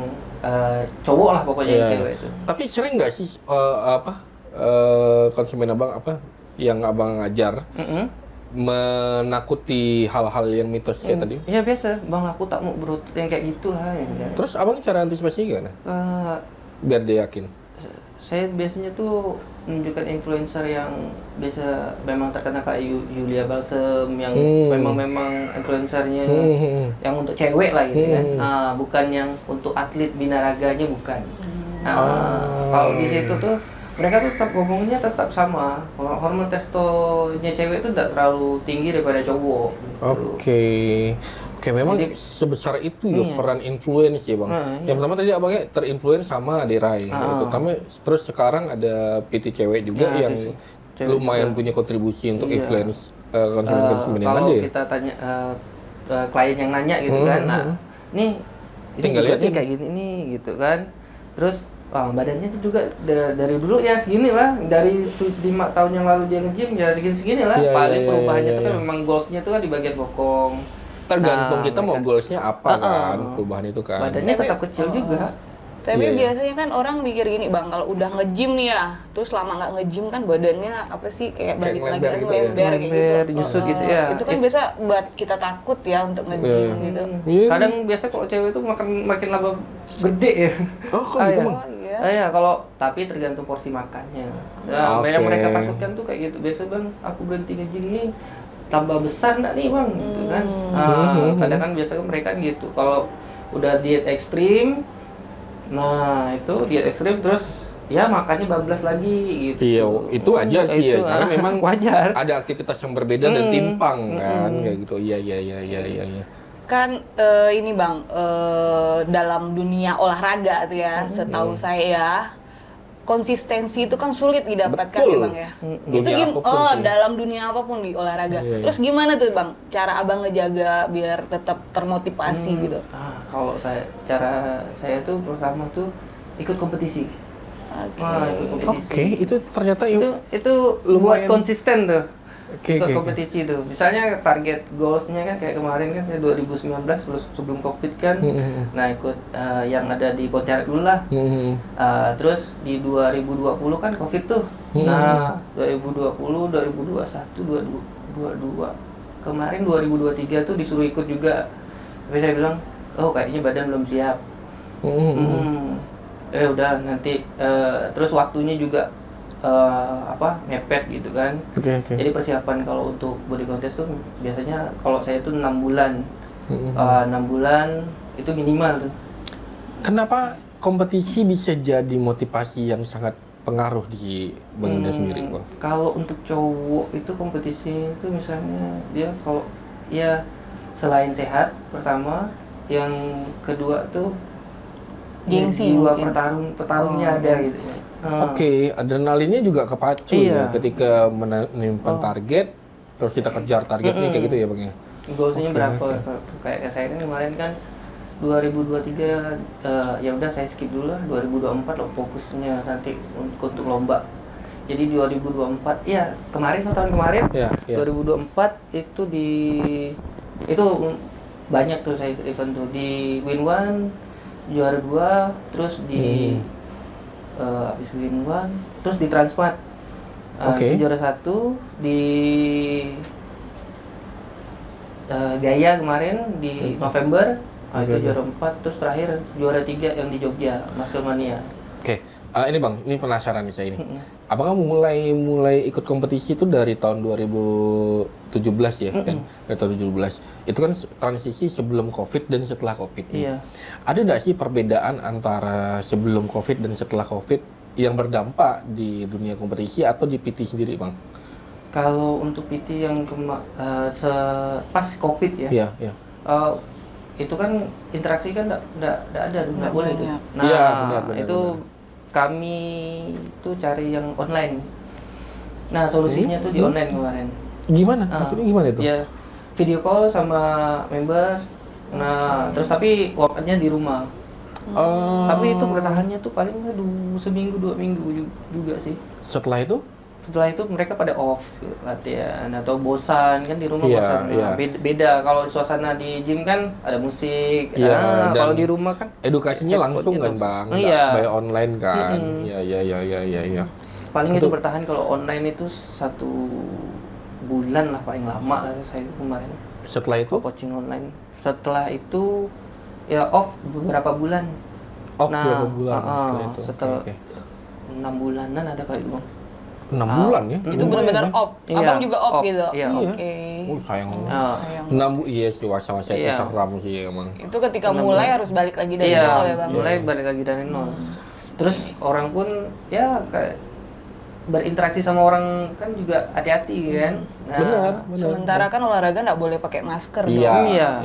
Speaker 2: cowok lah pokoknya yang cewek itu.
Speaker 3: Tapi sering nggak sih konsumen Abang yang Abang ngajar menakuti hal-hal yang mitos kayak tadi?
Speaker 2: Iya biasa, Bang aku tak mau berotot yang kayak gitulah.
Speaker 3: Terus Abang cara antisipasinya gimana? Biar dia yakin.
Speaker 2: Saya biasanya tuh menunjukkan influencer yang biasa memang terkenal kayak Yulia Balsem yang memang influencernya yang untuk cewek lah gitu kan. Bukan yang untuk atlet binaraganya, bukan. Kalau di situ tuh mereka tuh tetap ngomongnya tetap sama. Hormon testonya cewek itu tidak terlalu tinggi daripada cowok. Oke, memang jadi, sebesar itu ya peran influence ya Bang. Yang pertama tadi Abangnya terinfluence sama Ade Rai. Terus sekarang ada PT cewek juga yang lumayan punya kontribusi untuk influence konsumen-konsumen yang ada. Kalau kita tanya klien yang nanya gitu kan, nih tinggal lihat kayak gini nih gitu kan. Terus badannya itu juga dari dulu ya segini lah, dari 5 tahun yang lalu dia nge-gym ya segini-segini lah. Paling perubahannya itu kan memang goalsnya itu kan di bagian bokong.
Speaker 3: Tergantung kita mau goalsnya apa kan, perubahan itu kan.
Speaker 2: Badannya tetap kecil juga.
Speaker 1: Tapi biasanya kan orang mikir gini Bang, kalau udah nge-gym nih ya, terus lama nggak nge-gym kan badannya apa sih kayak balik lagi gitu lember kayak gitu.
Speaker 2: Nyusut gitu ya.
Speaker 1: Itu kan biasa buat kita takut ya untuk nge-gym gitu.
Speaker 2: Kadang biasa kalau cewek itu makin lama gede ya.
Speaker 3: Kok gitu Bang?
Speaker 2: Iya, kalau tapi tergantung porsi makannya. Yang mereka takutkan tuh kayak gitu. Biasa Bang, aku berhenti nge-gym nih tambah besar nggak nih Bang, gitu kan. Kadang kan biasanya mereka gitu. Kalau udah diet ekstrim, itu diet ekstrim terus ya makannya bablas lagi gitu.
Speaker 3: Iya, itu wajar sih ya. Karena memang
Speaker 2: wajar.
Speaker 3: Ada aktivitas yang berbeda dan timpang kan, kayak gitu. Iya.
Speaker 1: Kan ini Bang, dalam dunia olahraga tuh ya, setahu saya konsistensi itu kan sulit didapatkan ya Bang ya. Itu dalam dunia apapun di olahraga. Terus gimana tuh Bang cara Abang ngejaga biar tetap termotivasi gitu?
Speaker 2: Kalau cara saya tuh pertama tuh ikut kompetisi.
Speaker 3: Oke, itu ternyata
Speaker 2: itu buat konsisten tuh. Ikut kompetisi tuh. Misalnya target goalsnya kan kayak kemarin kan 2019 sebelum Covid kan. Nah, ikut yang ada di Pontianak dulu lah. Terus di 2020 kan Covid tuh. Nah, 2020, 2021, 2022 kemarin 2023 tuh disuruh ikut juga. Tapi saya bilang, "Oh, kayaknya badan belum siap." Udah nanti terus waktunya juga mepet gitu kan. Jadi persiapan kalau untuk body contest tuh biasanya kalau saya tuh 6 bulan. 6 bulan itu minimal tuh.
Speaker 3: Kenapa kompetisi bisa jadi motivasi yang sangat pengaruh di Bang Yuda sendiri, Bang?
Speaker 2: Kalau untuk cowok itu kompetisi itu misalnya dia kalau ya selain sehat pertama, yang kedua tuh
Speaker 1: gengsi,
Speaker 2: jiwa petarungnya ada gitu.
Speaker 3: Oke, adrenalinnya juga kepacu ya ketika menimpan target, terus kita kejar targetnya kayak gitu ya Bang ya?
Speaker 2: Goalsnya berapa? Kayak saya kan kemarin kan 2023 ya udah saya skip dulu lah, 2024 lo fokusnya nanti untuk lomba. Jadi 2024 ya kemarin tahun kemarin 2024 itu banyak tuh saya ikut event tuh di Win One juara 2, terus di habis Win One, terus di Transmart juara 1, di Gaya kemarin di November itu juara 4, terus terakhir juara 3 yang di Jogja Musclemania.
Speaker 3: Ini Bang, ini penasaran nih saya ini. Abang kan mulai ikut kompetisi itu dari tahun 2017 ya kan? Dari tahun 2017. Itu kan transisi sebelum Covid dan setelah Covid.
Speaker 2: Iya.
Speaker 3: Ada nggak sih perbedaan antara sebelum Covid dan setelah Covid yang berdampak di dunia kompetisi atau di PT sendiri, Bang?
Speaker 2: Kalau untuk PT yang pas Covid ya.
Speaker 3: Iya.
Speaker 2: Itu kan interaksi kan nggak ada, nggak boleh itu. Nah,
Speaker 3: iya, benar,
Speaker 2: itu kami tuh cari yang online. Nah, solusinya tuh di online kemarin.
Speaker 3: Gimana? Maksudnya gimana itu?
Speaker 2: Ya, video call sama member. Nah, terus tapi workout-nya di rumah. Tapi itu bertahannya tuh paling seminggu 2 minggu juga sih.
Speaker 3: Setelah itu
Speaker 2: mereka pada off latihan atau bosan kan di rumah bosan. Nah, beda kalau suasana di gym kan ada musik. Kalau di rumah kan
Speaker 3: edukasinya langsung kan Bang, by online kan. Iya.
Speaker 2: Paling itu bertahan kalau online itu 1 bulan lah paling lama lah saya kemarin.
Speaker 3: Setelah itu
Speaker 2: coaching online. Setelah itu ya off beberapa bulan.
Speaker 3: Berapa bulan
Speaker 2: setelah 6 bulanan ada kali Bang.
Speaker 3: 6 bulan ya?
Speaker 1: Itu benar-benar off. Abang juga off gitu.
Speaker 2: Iya.
Speaker 1: Oke.
Speaker 3: Sayang. 6 iya sih masa-masa itu seram sih emang.
Speaker 1: Itu ketika mulai harus balik lagi dari nol ya Bang.
Speaker 2: Mulai balik lagi dari nol. Terus orang pun ya kayak berinteraksi sama orang kan juga hati-hati kan.
Speaker 3: Benar.
Speaker 1: Sementara kan olahraga nggak boleh pakai masker dong.
Speaker 3: Iya.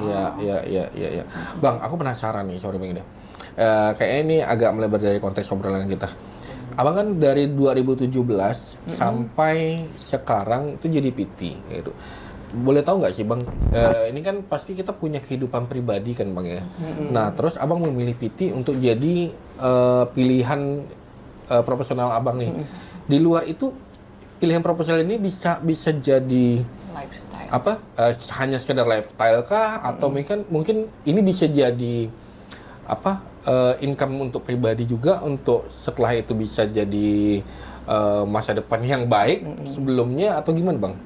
Speaker 3: Bang, aku penasaran nih, sorry Bang ini. Kayaknya ini agak melebar dari konteks obrolan kita. Abang kan dari 2017 sampai sekarang itu jadi PT gitu. Boleh tahu nggak sih Bang, ini kan pasti kita punya kehidupan pribadi kan Bang ya. Nah terus Abang memilih PT untuk jadi pilihan profesional Abang nih. Di luar itu pilihan profesional ini bisa jadi
Speaker 1: lifestyle.
Speaker 3: Hanya sekedar lifestyle kah atau mungkin ini bisa jadi income untuk pribadi juga, untuk setelah itu bisa jadi masa depan yang baik sebelumnya atau gimana Bang?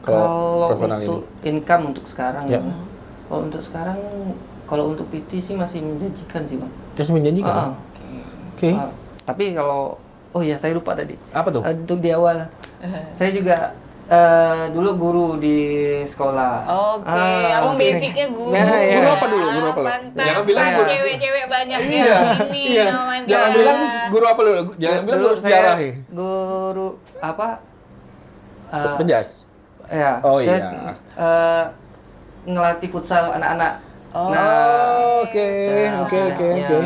Speaker 2: Kalau untuk income untuk sekarang kalau untuk PT sih masih menjanjikan sih Bang.
Speaker 3: Masih menjanjikan? Oke.
Speaker 2: Tapi kalau saya lupa tadi.
Speaker 3: Apa tuh?
Speaker 2: Untuk di awal saya juga dulu guru di sekolah.
Speaker 1: Oke, Abang basicnya guru.
Speaker 3: Guru apa dulu?
Speaker 1: Jangan bilang cewek-cewek banyak ya. Ini namanya.
Speaker 3: Jangan bilang guru apa dulu? Jangan bilang guru sejarah.
Speaker 2: Guru apa?
Speaker 3: Penjas.
Speaker 2: Ya.
Speaker 3: Oh iya.
Speaker 2: Ngelatih futsal anak-anak.
Speaker 3: Oke.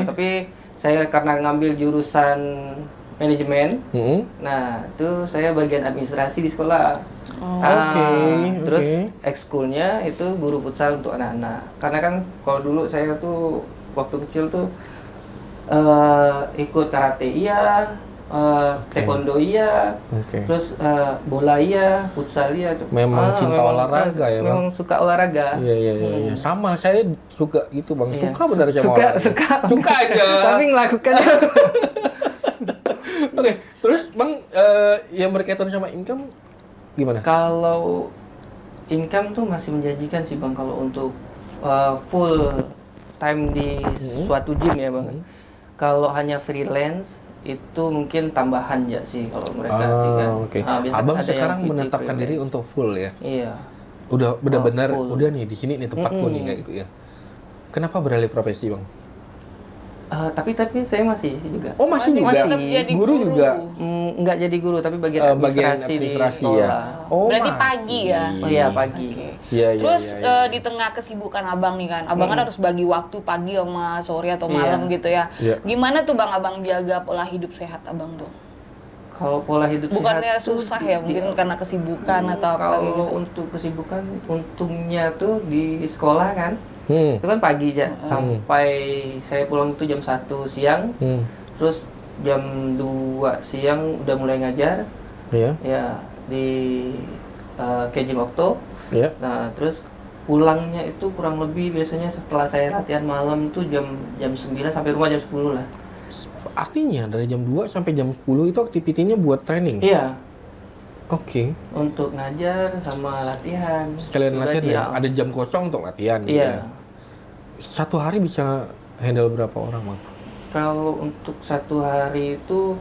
Speaker 2: Tapi saya karena ngambil jurusan manajemen. Nah, itu saya bagian administrasi di sekolah. Terus ekskulnya itu guru futsal untuk anak-anak. Karena kan kalau dulu saya tuh waktu kecil tuh ikut karate iya, taekwondo iya, terus bola iya, futsal iya.
Speaker 3: Memang cinta olahraga ya, Bang?
Speaker 2: Memang suka olahraga.
Speaker 3: Iya. Sama, saya juga gitu, Bang. Suka benar sama olahraga.
Speaker 2: Suka aja. Tapi melakukannya.
Speaker 3: Oke, terus Bang, yang berkaitan sama income gimana?
Speaker 2: Kalau income tuh masih menjanjikan sih Bang, kalau untuk full time di suatu gym ya Bang. Kalau hanya freelance itu mungkin tambahan ya sih kalau mereka sih kan.
Speaker 3: Abang sekarang menetapkan diri untuk full ya?
Speaker 2: Iya.
Speaker 3: Udah benar-benar udah nih di sini nih tempatku nih kayak gitu ya. Kenapa beralih profesi Bang?
Speaker 2: Tapi saya masih juga.
Speaker 3: Oh masih juga?
Speaker 1: Jadi
Speaker 3: guru juga?
Speaker 2: Nggak jadi guru, tapi bagian administrasi di sekolah.
Speaker 3: Ya? Oh,
Speaker 1: berarti pagi ya?
Speaker 2: Oh iya pagi.
Speaker 1: Terus di tengah kesibukan abang nih kan, abang kan harus bagi waktu pagi sama sore atau malam gitu ya. Gimana tuh Bang abang jaga pola hidup sehat abang dong?
Speaker 2: Kalau pola hidup
Speaker 1: bukannya
Speaker 2: sehat
Speaker 1: susah ya, mungkin karena kesibukan atau apa gitu?
Speaker 2: Kalau untuk kesibukan, untungnya tuh di sekolah kan, itu kan pagi aja, sampai saya pulang itu jam 1 siang, terus jam 2 siang udah mulai ngajar, ya di Kejim Okto. Nah terus pulangnya itu kurang lebih biasanya setelah saya latihan malam tuh jam 9 sampai rumah jam 10 lah.
Speaker 3: Artinya dari jam 2 sampai jam 10 itu aktivitinya buat training?
Speaker 2: Iya.
Speaker 3: Oke.
Speaker 2: Untuk ngajar sama latihan.
Speaker 3: Sekalian latihan ya? Ada jam kosong untuk latihan?
Speaker 2: Iya.
Speaker 3: Satu hari bisa handle berapa orang Bang?
Speaker 2: Kalau untuk satu hari itu,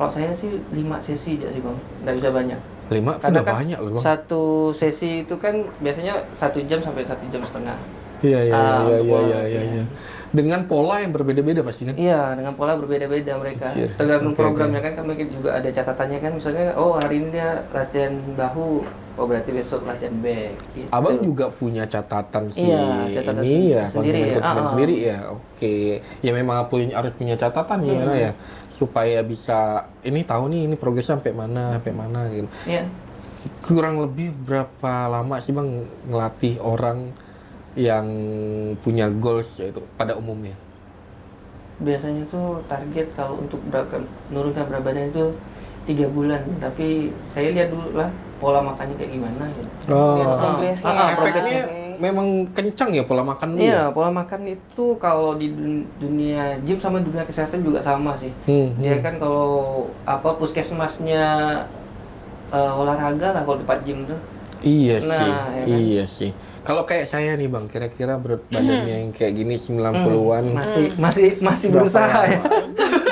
Speaker 2: kalau saya sih 5 sesi aja sih Bang, nggak bisa banyak.
Speaker 3: 5?
Speaker 2: Karena
Speaker 3: Sudah
Speaker 2: kan
Speaker 3: banyak loh Bang.
Speaker 2: Satu sesi itu kan biasanya 1 jam sampai 1 jam setengah.
Speaker 3: Iya. Dengan pola yang berbeda-beda pasti kan?
Speaker 2: Iya, dengan pola berbeda-beda mereka. Tergantung programnya kan, kami juga ada catatannya kan, misalnya hari ini dia latihan bahu, oh berarti besok latihan back. Gitu.
Speaker 3: Abang juga punya catatan sih,
Speaker 2: catatan
Speaker 3: ini ya,
Speaker 2: sendiri
Speaker 3: konsumen sendiri ya. Oke, ya memang harus punya catatan ya, supaya bisa ini tahu nih ini progresnya sampai mana gitu.
Speaker 2: Iya.
Speaker 3: Kurang lebih berapa lama sih Bang ngelatih orang yang punya goals yaitu pada umumnya?
Speaker 2: Biasanya tuh target kalau untuk menurunkan berat badan itu 3 bulan, tapi saya lihat dulu lah pola makannya kayak gimana gitu.
Speaker 1: Progresnya.
Speaker 3: Memang kencang ya pola makan?
Speaker 2: Iya, pola makan itu kalau di dunia gym sama dunia kesehatan juga sama sih. Ya kan kalau puskesmasnya olahraga lah kalau tempat gym tuh.
Speaker 3: Iya
Speaker 2: nah,
Speaker 3: sih,
Speaker 2: ya kan?
Speaker 3: Iya sih. Kalau kayak saya nih Bang, kira-kira berat badannya yang kayak gini 90-an.
Speaker 2: Masih berusaha ya.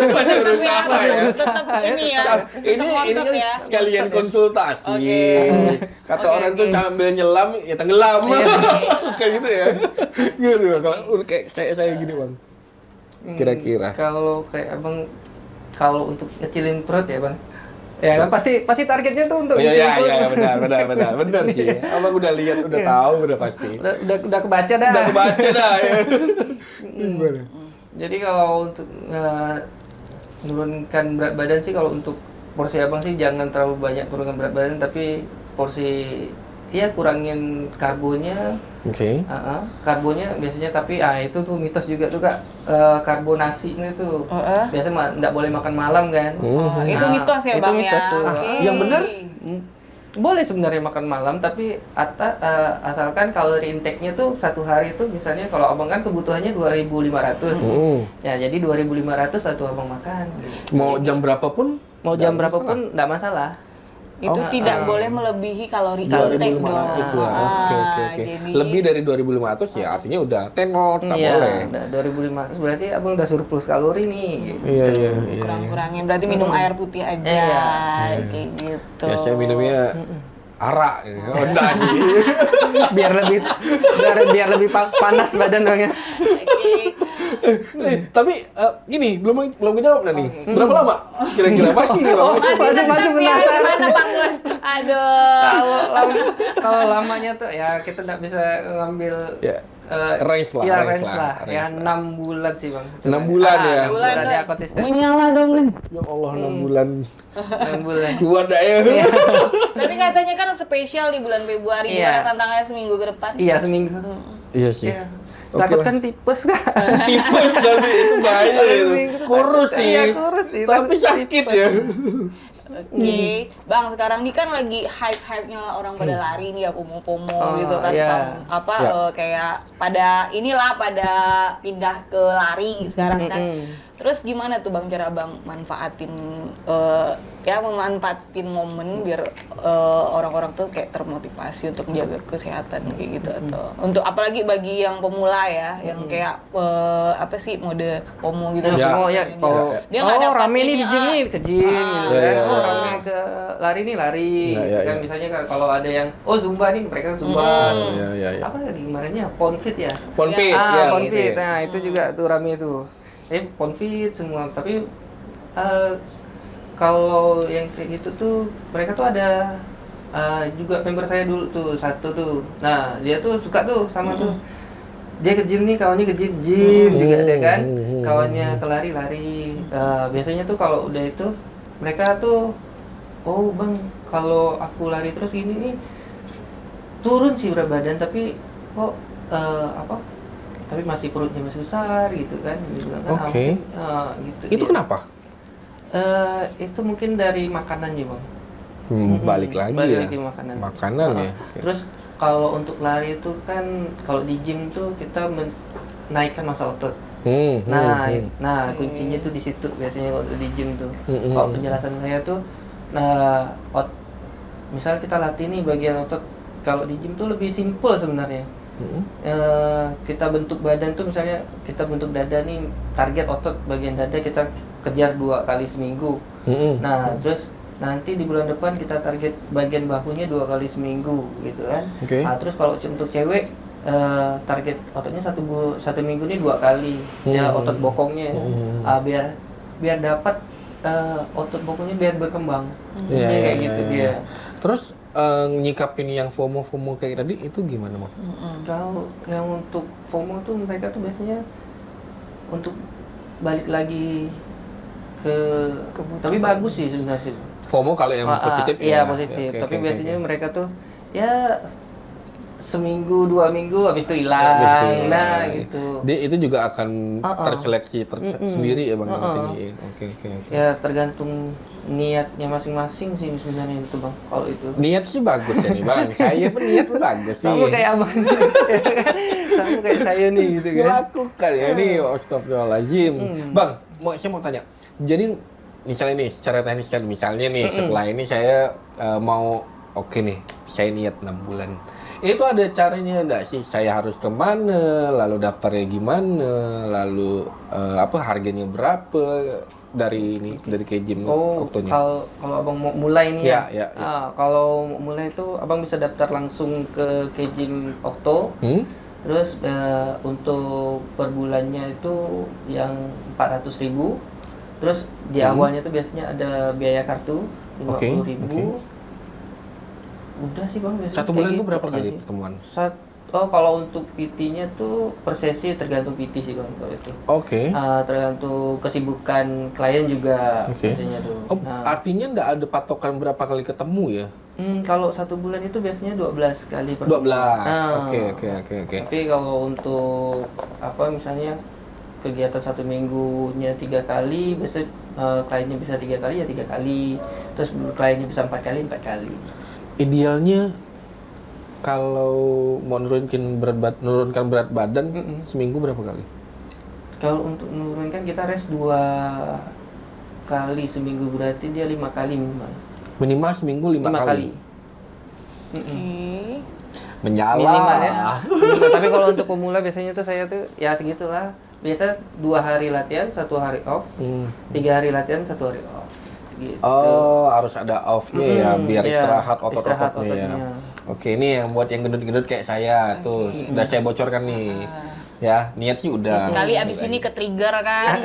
Speaker 3: Masih berusaha ya.
Speaker 1: Tetap ini ya.
Speaker 3: Ini kan sekalian konsultasi. Kata orang tuh sambil nyelam ya tenggelam. Kayak gitu ya. Gitu kalau kayak saya gini Bang. Kira-kira.
Speaker 2: Kalau kayak Abang, kalau untuk ngecilin perut ya Bang. Ya kan pasti targetnya tuh untuk
Speaker 3: iya benar sih. Abang udah lihat, udah tahu, udah pasti.
Speaker 2: Udah kebaca dah.
Speaker 3: Ya.
Speaker 2: Jadi kalau untuk menurunkan berat badan sih, kalau untuk porsi Abang sih jangan terlalu banyak turunkan berat badan, tapi porsi kurangin karbonya. Karbonya biasanya, tapi itu tuh mitos juga tuh Kak, karbonasi ini tuh biasanya nggak boleh makan malam kan.
Speaker 1: Itu mitos ya Bang ya.
Speaker 3: Yang benar
Speaker 2: boleh sebenarnya makan malam, tapi asalkan kalori intake-nya tuh satu hari itu, misalnya kalau Abang kan kebutuhannya 2.500. Ya jadi 2.500 satu Abang makan gitu.
Speaker 3: Mau jam berapapun
Speaker 2: nggak masalah.
Speaker 1: Itu tidak boleh melebihi kalori intake dong.
Speaker 3: Oke. Lebih dari 2.500 ya artinya udah tenot, nggak boleh.
Speaker 2: 2.500 berarti Abang udah surplus kalori nih.
Speaker 3: Iya.
Speaker 1: Kurang-kurangin berarti minum air putih aja, kayak gitu.
Speaker 3: Ya saya minumnya arak, enggak sih.
Speaker 2: biar lebih panas badan Bang ya.
Speaker 3: Tapi gini, belum kejawab nih. Berapa lama? Kira-kira masih nih, Bang.
Speaker 2: Masih penasaran.
Speaker 1: Gimana Bang Gus? Aduh.
Speaker 2: Kalau lamanya tuh ya kita nggak bisa ngambil
Speaker 3: range lah.
Speaker 2: Ya range lah. Ya 6 bulan sih Bang.
Speaker 3: 6 bulan ya.
Speaker 1: 6 bulan
Speaker 2: di ekosistem.
Speaker 1: menyala dong nih.
Speaker 3: Ya Allah, 6 bulan.
Speaker 2: 6 bulan.
Speaker 3: Kuat dah ya.
Speaker 1: Tapi katanya kan spesial di bulan Februari,
Speaker 2: Iya.
Speaker 1: gimana tantangannya seminggu ke depan?
Speaker 2: Iya seminggu.
Speaker 3: Iya sih.
Speaker 2: Iya.
Speaker 3: Oke
Speaker 2: Takut
Speaker 3: lah.
Speaker 2: kan tipes kan?
Speaker 3: Tipes nanti itu bahaya itu. Kurus sih.
Speaker 2: Iya, kurus sih.
Speaker 3: Tapi sakit ya.
Speaker 1: Oke, Bang, sekarang ini kan lagi hype-hype-nya orang pada lari nih ya, pomo-pomo
Speaker 2: Oh,
Speaker 1: gitu kan.
Speaker 2: iya.
Speaker 1: Kayak pada pindah ke lari sekarang kan. Terus gimana tuh Bang cara Bang manfaatin memanfaatin momen biar orang-orang tuh kayak termotivasi untuk menjaga kesehatan kayak gitu, atau untuk apalagi bagi yang pemula ya, yang kayak mode pomo gitu.
Speaker 3: Ya.
Speaker 2: Oh ya, kalau
Speaker 1: Dia nggak dapat
Speaker 2: rame nih
Speaker 1: ini,
Speaker 2: di gym nih ke gym gitu
Speaker 3: Iya,
Speaker 2: kan.
Speaker 3: iya,
Speaker 2: Oh
Speaker 3: iya.
Speaker 2: rame ke lari nih lari.
Speaker 3: Iya, iya,
Speaker 2: Kan
Speaker 3: iya.
Speaker 2: misalnya kalau ada yang Zumba nih mereka Zumba.
Speaker 3: Iya.
Speaker 2: Apa tadi kemarinnya? Ponfit ya?
Speaker 3: Ponpit,
Speaker 1: Iya.
Speaker 3: ya.
Speaker 2: Ponfit. Nah, itu juga tuh rame tuh. Ponfit semua, tapi kalau yang kayak gitu tuh mereka tuh ada juga member saya dulu tuh satu tuh. Nah, dia tuh suka tuh sama tuh. Dia ke gym nih, kawannya ke gym juga ada kan. Kawannya ke lari-lari. Biasanya tuh kalau udah itu mereka tuh, oh Bang, kalau aku lari terus ini nih turun sih berat badan tapi kok tapi masih perutnya masih besar gitu kan. Dibilang kan
Speaker 3: Oke.
Speaker 2: gitu.
Speaker 3: Itu
Speaker 2: dia.
Speaker 3: kenapa?
Speaker 2: Itu mungkin dari makanannya Bang.
Speaker 3: Balik lagi
Speaker 2: Balik
Speaker 3: ya.
Speaker 2: lagi makanan.
Speaker 3: Makanan ya.
Speaker 2: Terus kalau untuk lari itu kan kalau di gym tuh kita menaikkan massa otot. Nah kuncinya tuh di situ biasanya kalau di gym tuh. Kalau penjelasan saya tuh, misal kita latih nih bagian otot, kalau di gym tuh lebih simpel sebenarnya. Kita bentuk badan tuh misalnya kita bentuk dada nih, target otot bagian dada kita kejar 2 kali seminggu. Nah terus nanti di bulan depan kita target bagian bahunya 2 kali seminggu gitu kan. Nah, terus kalau untuk cewek target ototnya satu minggu nih 2 kali ya otot bokongnya. Biar dapat otot bokongnya biar berkembang. Kayak gitu dia.
Speaker 3: Terus nyikapin yang FOMO kayak tadi itu gimana, Bang?
Speaker 2: Kalau yang untuk FOMO tuh mereka tuh biasanya untuk balik lagi ke tapi bagus sih sebenarnya.
Speaker 3: FOMO kalau yang positif
Speaker 2: iya positif.
Speaker 3: Oke,
Speaker 2: Tapi
Speaker 3: oke,
Speaker 2: biasanya
Speaker 3: oke.
Speaker 2: mereka tuh ya seminggu 2 minggu habis itu hilang. Nah gitu.
Speaker 3: Itu juga akan terseleksi sendiri ya Bang nantinya. Oke.
Speaker 2: Ya tergantung niatnya masing-masing sih sebenarnya itu Bang. Kalau itu.
Speaker 3: Niat sih bagus ya nih Bang. Saya pun niat pun bagus nih.
Speaker 2: Sama kayak abang. Sama kayak saya nih gitu kan.
Speaker 3: Melakukan ya nih, astagfirullahaladzim. Bang, saya mau tanya. Jadi misalnya nih secara teknis kan, misalnya nih setelah ini saya mau nih, saya niat 6 bulan. Itu ada caranya enggak sih? Saya harus kemana? Lalu daftarnya gimana? Lalu harganya berapa? Dari K-Gym waktunya?
Speaker 2: Kalau abang mau mulai nih
Speaker 3: ya.
Speaker 2: Kalau mau mulai itu abang bisa daftar langsung ke K-Gym Okto. Terus untuk per bulannya itu yang 400.000. Terus di awalnya tuh biasanya ada biaya kartu 50.000. Udah sih Bang biasanya.
Speaker 3: 1 bulan tuh
Speaker 2: gitu
Speaker 3: berapa
Speaker 2: aja
Speaker 3: kali
Speaker 2: sih.
Speaker 3: pertemuan?
Speaker 2: Kalau untuk PT-nya tuh per sesi tergantung PT sih Bang kalau itu.
Speaker 3: Oke.
Speaker 2: Tergantung kesibukan klien juga biasanya tuh.
Speaker 3: Artinya nggak ada patokan berapa kali ketemu ya?
Speaker 2: Kalau 1 bulan itu biasanya 12 kali per
Speaker 3: 12.
Speaker 2: bulan.
Speaker 3: Oke.
Speaker 2: Tapi kalau untuk misalnya kegiatan 1 minggunya 3 kali, biasanya kliennya bisa 3 kali ya 3 kali. Terus kliennya bisa 4 kali 4 kali.
Speaker 3: Idealnya kalau mau menurunkan berat badan seminggu berapa kali?
Speaker 2: Kalau untuk menurunkan kita rest 2 kali seminggu, berarti dia 5 kali minimal.
Speaker 3: Minimal seminggu 5 kali. Menyala.
Speaker 2: Minimal ya. Tapi kalau untuk pemula biasanya tuh saya tuh ya segitulah. Biasa 2 hari latihan, 1 hari off. 3 hari latihan, 1 hari off. gitu.
Speaker 3: Oh, harus ada off-nya ya, biar istirahat
Speaker 2: istirahat
Speaker 3: otot-ototnya ya.
Speaker 2: ototnya.
Speaker 3: Oke, ini yang buat yang gendut-gendut kayak saya tuh, udah saya bocorkan nih. Ya, niat sih udah.
Speaker 1: Kali abis ini ke-trigger kan,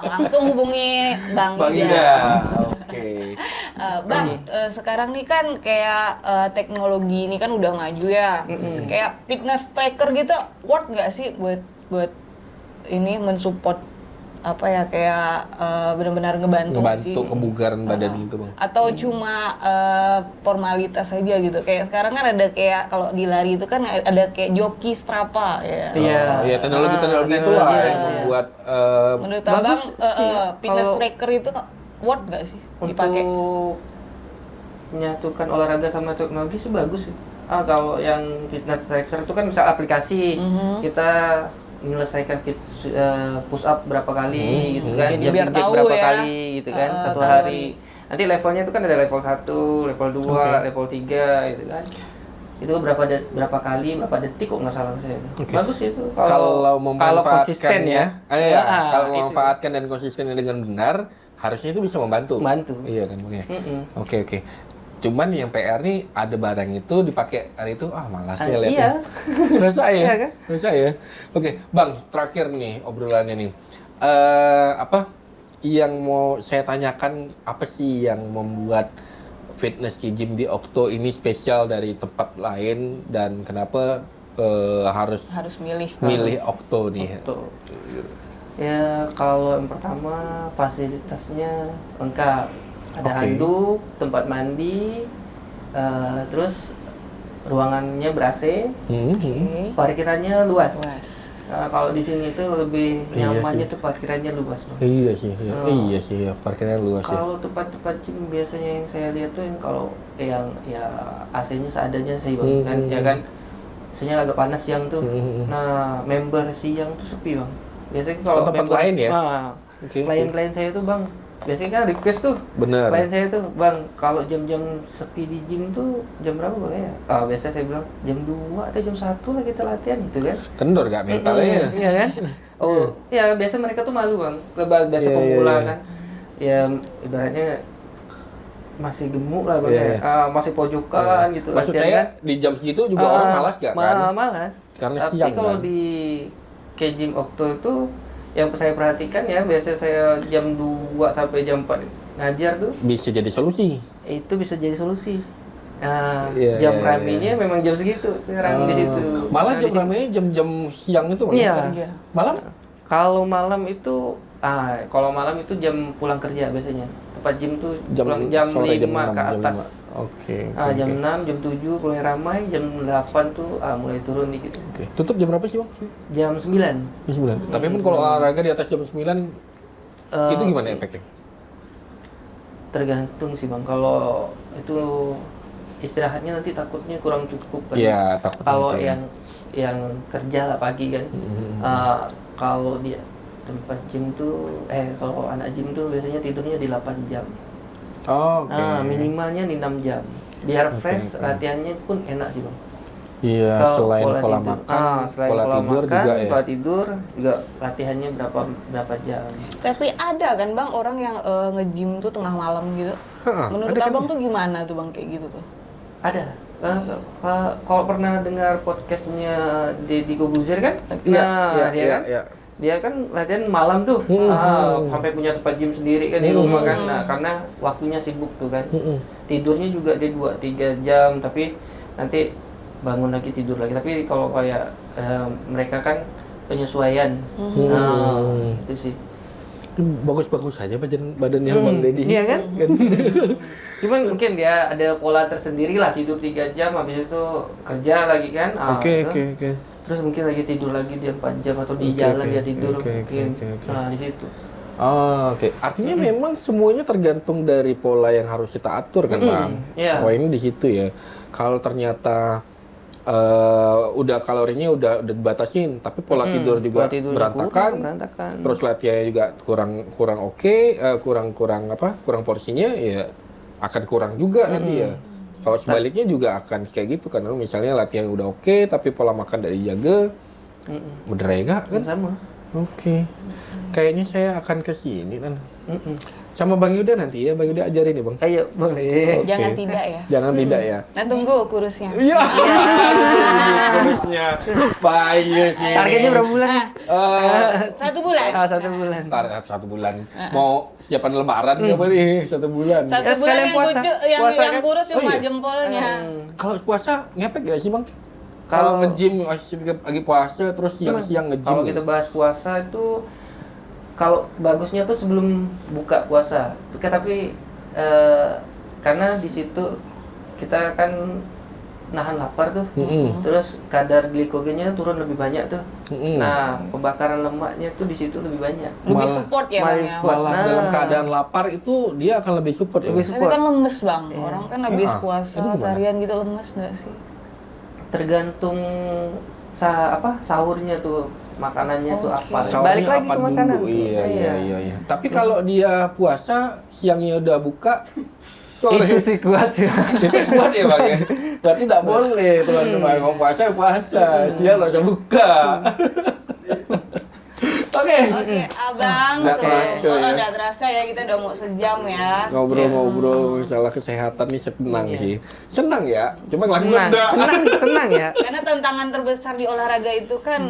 Speaker 1: langsung hubungi Bang Ida.
Speaker 3: Ida. Oke.
Speaker 1: Bang, sekarang nih kan kayak teknologi ini kan udah maju ya. Kayak fitness tracker gitu, worth nggak sih buat ini mensupport apa ya kayak benar-benar ngebantu sih?
Speaker 3: Kebugaran badan gitu, Bang.
Speaker 1: Atau cuma formalitas saja gitu. Kayak sekarang kan ada kayak kalau di lari itu kan ada kayak joki Strava ya.
Speaker 3: Iya, teknologi itu lah yang membuat
Speaker 1: menurut Abang fitness
Speaker 2: Kalau-
Speaker 1: tracker itu worth nggak sih dipakai?
Speaker 2: Untuk menyatukan olahraga sama teknologi sih bagus sih. Kalau yang fitness tracker itu kan misal aplikasi, kita menyelesaikan push up berapa kali gitu kan,
Speaker 1: Jadi
Speaker 2: jam
Speaker 1: biar
Speaker 2: jam
Speaker 1: tahu
Speaker 2: berapa
Speaker 1: ya,
Speaker 2: kali gitu kan, satu
Speaker 1: kalori.
Speaker 2: hari. Nanti levelnya itu kan ada level 1, level 2, level 3 gitu kan. Itu berapa kali, berapa detik kok nggak salah saya. Bagus itu
Speaker 3: kalau
Speaker 2: konsisten ya.
Speaker 3: Kalau memanfaatkan dan konsistennya dengan benar, harusnya itu bisa membantu. Iya kan, Bang ya. Oke. Cuman yang PR nih ada barang itu dipakai hari itu malas ya lihatnya. Selesai ya.
Speaker 2: Iya kan?
Speaker 3: Selesai ya. Oke, Bang, terakhir nih obrolannya nih. Apa yang mau saya tanyakan, apa sih yang membuat fitness gym di Okto ini spesial dari tempat lain dan kenapa harus milih Okto nih?
Speaker 2: Okto. Ya kalau yang pertama fasilitasnya lengkap. Ada handuk, tempat mandi, terus ruangannya ber-AC, parkirannya luas. Kalau di sini tuh lebih nyamannya tuh parkirannya luas.
Speaker 3: Iya sih, parkirannya luas ya.
Speaker 2: Kalau tempat-tempat gym biasanya yang saya lihat tuh yang kalau yang ya AC-nya seadanya sih bang, kan ya kan, biasanya agak panas siang tuh. Nah member siang tuh sepi bang. Biasanya kalau
Speaker 3: tempat
Speaker 2: member
Speaker 3: lain ya.
Speaker 2: Klien-klien saya tuh bang, biasanya kan request tuh.
Speaker 3: Bener.
Speaker 2: Klien saya tuh, bang, kalau jam-jam sepi di gym tuh jam berapa bang ya? Biasa saya bilang jam 2 atau jam 1 lah kita latihan gitu kan.
Speaker 3: Kendor gak mentalnya?
Speaker 2: Iya kan? Ya biasa mereka tuh malu bang, biasa pemula kan. Ya ibaratnya masih gemuk lah bang ya. Masih pojokan gitu.
Speaker 3: Maksud
Speaker 2: latihan,
Speaker 3: saya
Speaker 2: kan?
Speaker 3: di jam segitu juga orang malas gak kan?
Speaker 2: Malas.
Speaker 3: Karena
Speaker 2: Tapi
Speaker 3: siang
Speaker 2: kalau
Speaker 3: kan?
Speaker 2: di Gym Okto itu yang saya perhatikan ya, biasa saya jam 2 sampai jam 4 ngajar tuh
Speaker 3: Bisa jadi solusi.
Speaker 2: itu bisa jadi solusi. Nah,
Speaker 3: Iya,
Speaker 2: jam ramenya memang jam segitu sekarang di situ.
Speaker 3: Malah
Speaker 2: Nah,
Speaker 3: jam ramenya jam-jam siang itu Bang?
Speaker 2: Iya.
Speaker 3: Malam?
Speaker 2: Kalau malam itu jam pulang kerja biasanya. Tempat gym tuh pulang jam
Speaker 3: sore,
Speaker 2: 5
Speaker 3: jam 6,
Speaker 2: ke
Speaker 3: jam
Speaker 2: atas.
Speaker 3: 5. Oke.
Speaker 2: Jam 6, jam 7 mulai ramai, jam 8 tuh mulai turun dikit.
Speaker 3: Oke. Tutup jam berapa sih Bang?
Speaker 2: Jam 9.
Speaker 3: Jam 9. Tapi pun kalau olahraga di atas jam 9 itu gimana efeknya?
Speaker 2: Tergantung sih Bang. Kalau itu istirahatnya nanti takutnya kurang cukup kan.
Speaker 3: Iya, takut
Speaker 2: Kalau
Speaker 3: gitu ya.
Speaker 2: yang kerja lah pagi kan. Kalau dia tempat gym tuh kalau anak gym tuh biasanya tidurnya di 8 jam.
Speaker 3: Oke.
Speaker 2: Minimalnya di 6 jam. Biar fresh, latihannya pun enak sih Bang.
Speaker 3: Iya, selain pola makan, pola tidur juga ya.
Speaker 2: Pola tidur juga latihannya berapa jam.
Speaker 1: Tapi ada kan Bang orang yang nge-gym tuh tengah malam gitu. Menurut
Speaker 3: ada kan?
Speaker 1: Abang tuh gimana tuh Bang kayak gitu tuh?
Speaker 2: Ada. Kalau pernah dengar podcastnya Deddy Kobuzer kan? Dia kan latihan malam tuh, sampai punya tempat gym sendiri kan di rumah kan. Nah, karena waktunya sibuk tuh kan. Tidurnya juga dia 2-3 jam, tapi nanti bangun lagi tidur lagi. Tapi kalau kayak mereka kan penyesuaian, itu sih.
Speaker 3: Bagus-bagus aja badannya Bang Deddy.
Speaker 2: Iya kan? Cuman mungkin dia ada pola tersendiri lah, tidur 3 jam, habis itu kerja lagi kan.
Speaker 3: Oke.
Speaker 2: Terus mungkin lagi tidur lagi dia 4 jam atau di jalan dia tidur mungkin. Nah, di situ.
Speaker 3: Oke. Artinya memang semuanya tergantung dari pola yang harus kita atur kan, Bang?
Speaker 2: Iya.
Speaker 3: Oh, ini di situ ya. Kalau ternyata udah kalorinya udah dibatasin, tapi pola tidur juga berantakan. Terus latihannya juga kurang oke, kurang porsinya ya akan kurang juga nanti ya. Kalau sebaliknya juga akan kayak gitu kan, misalnya latihan udah oke tapi pola makan dari jaga, bener ya kan?
Speaker 2: Sama.
Speaker 3: Oke. Kayaknya saya akan ke sini kan. Sama Bang Yuda nanti ya, Bang Yuda ajarin nih Bang.
Speaker 2: Ayo, boleh.
Speaker 1: Jangan tidak ya.
Speaker 3: Jangan tidak ya.
Speaker 1: Nah, tunggu kurusnya.
Speaker 3: Iya. Kurusnya. Baik sih.
Speaker 2: Targetnya berapa bulan?
Speaker 1: 1 bulan.
Speaker 2: 1 bulan.
Speaker 3: Ntar 1 bulan. Mau siapan lebaran apa nih? 1 bulan.
Speaker 1: 1
Speaker 2: Ya,
Speaker 1: bulan
Speaker 2: sekalian puasa.
Speaker 1: yang
Speaker 2: Puasa
Speaker 1: yang
Speaker 2: kan?
Speaker 1: kurus cuma
Speaker 3: iya?
Speaker 1: jempolnya.
Speaker 3: Kalau puasa ngepek gak sih Bang?
Speaker 2: Kalau-
Speaker 3: Kalau nge-gym lagi puasa terus siang-siang nge-gym.
Speaker 2: Kalau kita bahas puasa itu, kalau bagusnya tuh sebelum buka puasa. Tapi karena di situ kita kan nahan lapar tuh, terus kadar glikogennya turun lebih banyak tuh. Nah, pembakaran lemaknya tuh di situ lebih banyak.
Speaker 1: Lebih
Speaker 3: Malah-
Speaker 1: support ya Bang ya.
Speaker 3: Malah
Speaker 2: Nah.
Speaker 3: dalam keadaan lapar itu dia akan lebih support ya.
Speaker 2: Lebih
Speaker 3: Bang?
Speaker 1: Tapi
Speaker 2: support.
Speaker 1: kan lemes Bang. Orang kan habis
Speaker 3: Ah,
Speaker 1: puasa
Speaker 3: itu gimana?
Speaker 1: seharian gitu lemes nggak sih?
Speaker 2: Tergantung sahurnya tuh, makanannya tuh
Speaker 1: Oke.
Speaker 2: apa.
Speaker 3: Sahurnya
Speaker 2: Balik lagi
Speaker 3: apa
Speaker 2: ke makanan.
Speaker 3: dulu?
Speaker 2: tuh.
Speaker 3: Iya. Tapi kalau dia puasa, siangnya udah buka, sore
Speaker 2: Itu sih kuat sih.
Speaker 3: itu kuat ya Bang ya. Berarti tidak boleh teman-teman mau puasa, siang langsung buka. Oke.
Speaker 1: Oke, Abang,
Speaker 3: Nggak terasa ya.
Speaker 1: udah terasa ya, kita udah mau sejam ya.
Speaker 3: Ngobrol-ngobrol masalah kesehatan nih senang sih. Senang ya, cuma ngelakuin
Speaker 2: Senang ya.
Speaker 1: Karena tantangan terbesar di olahraga itu kan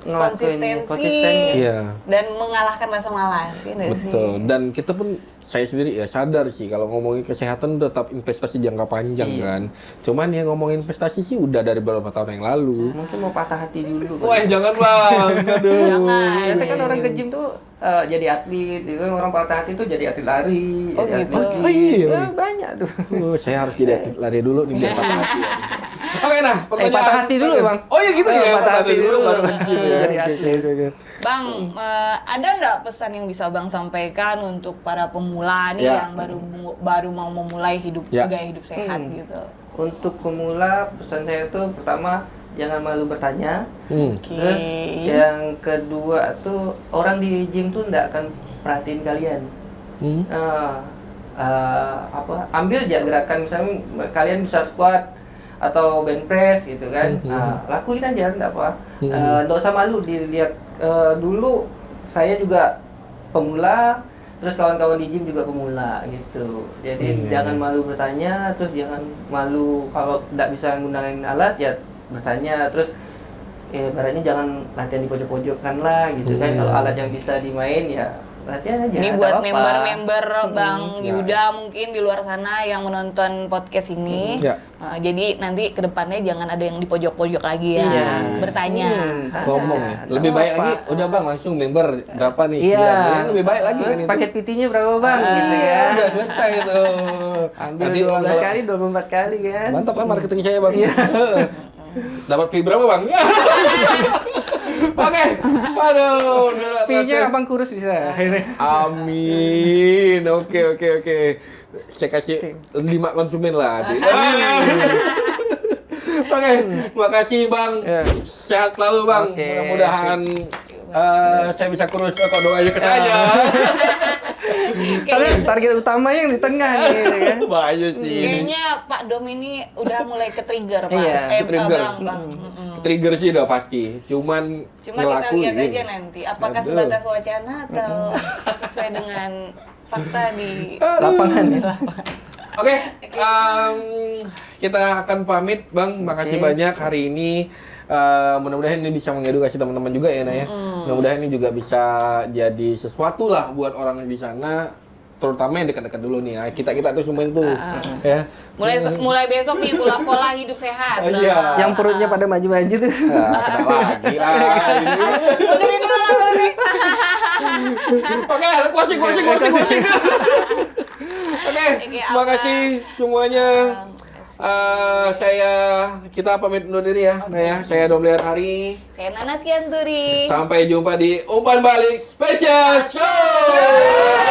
Speaker 2: Ngelakuin
Speaker 1: konsistensi
Speaker 2: konsistensi.
Speaker 3: Iya.
Speaker 1: dan mengalahkan rasa malas, ya nggak sih?
Speaker 3: Betul. Dan kita pun saya sendiri ya sadar sih kalau ngomongin kesehatan tetap investasi jangka panjang kan. Cuman ya ngomongin investasi sih udah dari beberapa tahun yang lalu.
Speaker 2: Mungkin mau patah hati dulu.
Speaker 3: Wah, jangan Bang. Aduh.
Speaker 1: Jangan.
Speaker 2: Biasanya kan orang ke gym tuh jadi atlet, gitu. Orang patah hati tuh jadi atlet lari,
Speaker 1: Oh,
Speaker 2: jadi
Speaker 1: gitu.
Speaker 2: atlet
Speaker 3: Oh, iya.
Speaker 2: Ya, banyak tuh.
Speaker 3: Saya harus jadi atlet lari dulu nih biar patah hati. Oke, nah, pertanyaan.
Speaker 2: patah hati dulu, Bang.
Speaker 3: Oh iya gitu ya.
Speaker 2: Patah hati dulu,
Speaker 3: baru
Speaker 2: baru
Speaker 3: nge-gym ya.
Speaker 2: jadi atlet.
Speaker 1: Bang, ada nggak pesan yang bisa Bang sampaikan untuk para pemula nih
Speaker 3: Ya.
Speaker 1: yang baru mau memulai
Speaker 3: Ya.
Speaker 1: gaya hidup sehat gitu?
Speaker 2: Untuk pemula, pesan saya tuh pertama jangan malu bertanya.
Speaker 1: Oke.
Speaker 2: Terus yang kedua tuh orang di gym tuh nggak akan perhatiin kalian. Ambil aja gerakan, misalnya kalian bisa squat atau bench press gitu kan. Lakuin aja, nggak apa. Nggak usah malu dilihat. Dulu saya juga pemula, terus kawan-kawan di gym juga pemula gitu. Jadi jangan malu bertanya, terus jangan malu kalau nggak bisa menggunakan alat ya bertanya. Terus ibaratnya jangan latihan di pojok-pojokan lah gitu kan. Kalau alat yang bisa dimain ya latihan aja.
Speaker 1: Ini
Speaker 2: nggak
Speaker 1: buat
Speaker 2: apa-apa.
Speaker 1: member-member Bang Yuda mungkin di luar sana yang menonton podcast ini.
Speaker 3: Ya.
Speaker 1: Jadi nanti kedepannya jangan ada yang di pojok-pojok lagi ya,
Speaker 2: Iya.
Speaker 1: bertanya.
Speaker 3: Ngomong ya. Lebih
Speaker 2: nggak
Speaker 3: baik
Speaker 2: apa-apa.
Speaker 3: lagi udah Bang langsung member berapa nih?
Speaker 2: Iya.
Speaker 3: Sekian. Lebih baik lagi kan
Speaker 2: Terus
Speaker 3: itu.
Speaker 2: paket PT-nya berapa Bang gitu ya.
Speaker 3: Udah selesai tuh.
Speaker 2: Ambil
Speaker 3: Nanti
Speaker 2: 12
Speaker 3: kalau-
Speaker 2: kali, 24 kali kan.
Speaker 3: Mantap kan marketing saya Bang. Dapat fee berapa Bang? Oke. Aduh. udah
Speaker 2: Fee-nya
Speaker 3: selesai.
Speaker 2: abang kurus bisa.
Speaker 3: Amin. Oke. Saya kasih 5 konsumen lah. Oke, makasih Bang.
Speaker 2: Ya.
Speaker 3: Sehat selalu Bang.
Speaker 2: Oke.
Speaker 3: Mudah-mudahan saya bisa kurus. Kok doa aja ke saya.
Speaker 2: Tapi target utamanya yang di tengah nih kan.
Speaker 3: Bahaya sih.
Speaker 1: Kayaknya Pak Dom ini udah mulai ke-trigger, Pak.
Speaker 2: Iya,
Speaker 3: ke-trigger.
Speaker 1: Bang.
Speaker 3: Trigger sih udah pasti. Cuma
Speaker 1: Cuma kita lihat
Speaker 3: ngelakuin.
Speaker 1: aja nanti apakah
Speaker 3: Aduh.
Speaker 1: sebatas wacana atau sesuai dengan fakta di
Speaker 2: Lapangan ya.
Speaker 3: Oke, kita akan pamit Bang. Makasih banyak hari ini. Mudah-mudahan ini bisa mengedukasi teman-teman juga ya, Naya. Mudah-mudahan ini juga bisa jadi sesuatu lah buat orang di sana, terutama yang dekat-dekat dulu nih. Kita tuh semua itu, ya.
Speaker 1: mulai besok nih pola hidup sehat.
Speaker 3: Iya.
Speaker 2: Yang perutnya pada maju-maju tuh.
Speaker 3: Kena lagi lah.
Speaker 1: Mundurin dulu lah, mundurin.
Speaker 3: Oke, closing. Oke, makasih semuanya. Kita pamit undur diri ya, Naya. Saya Domliar Hari.
Speaker 1: Saya Nana Sianturi.
Speaker 3: Sampai jumpa di Umpan Balik Special Show.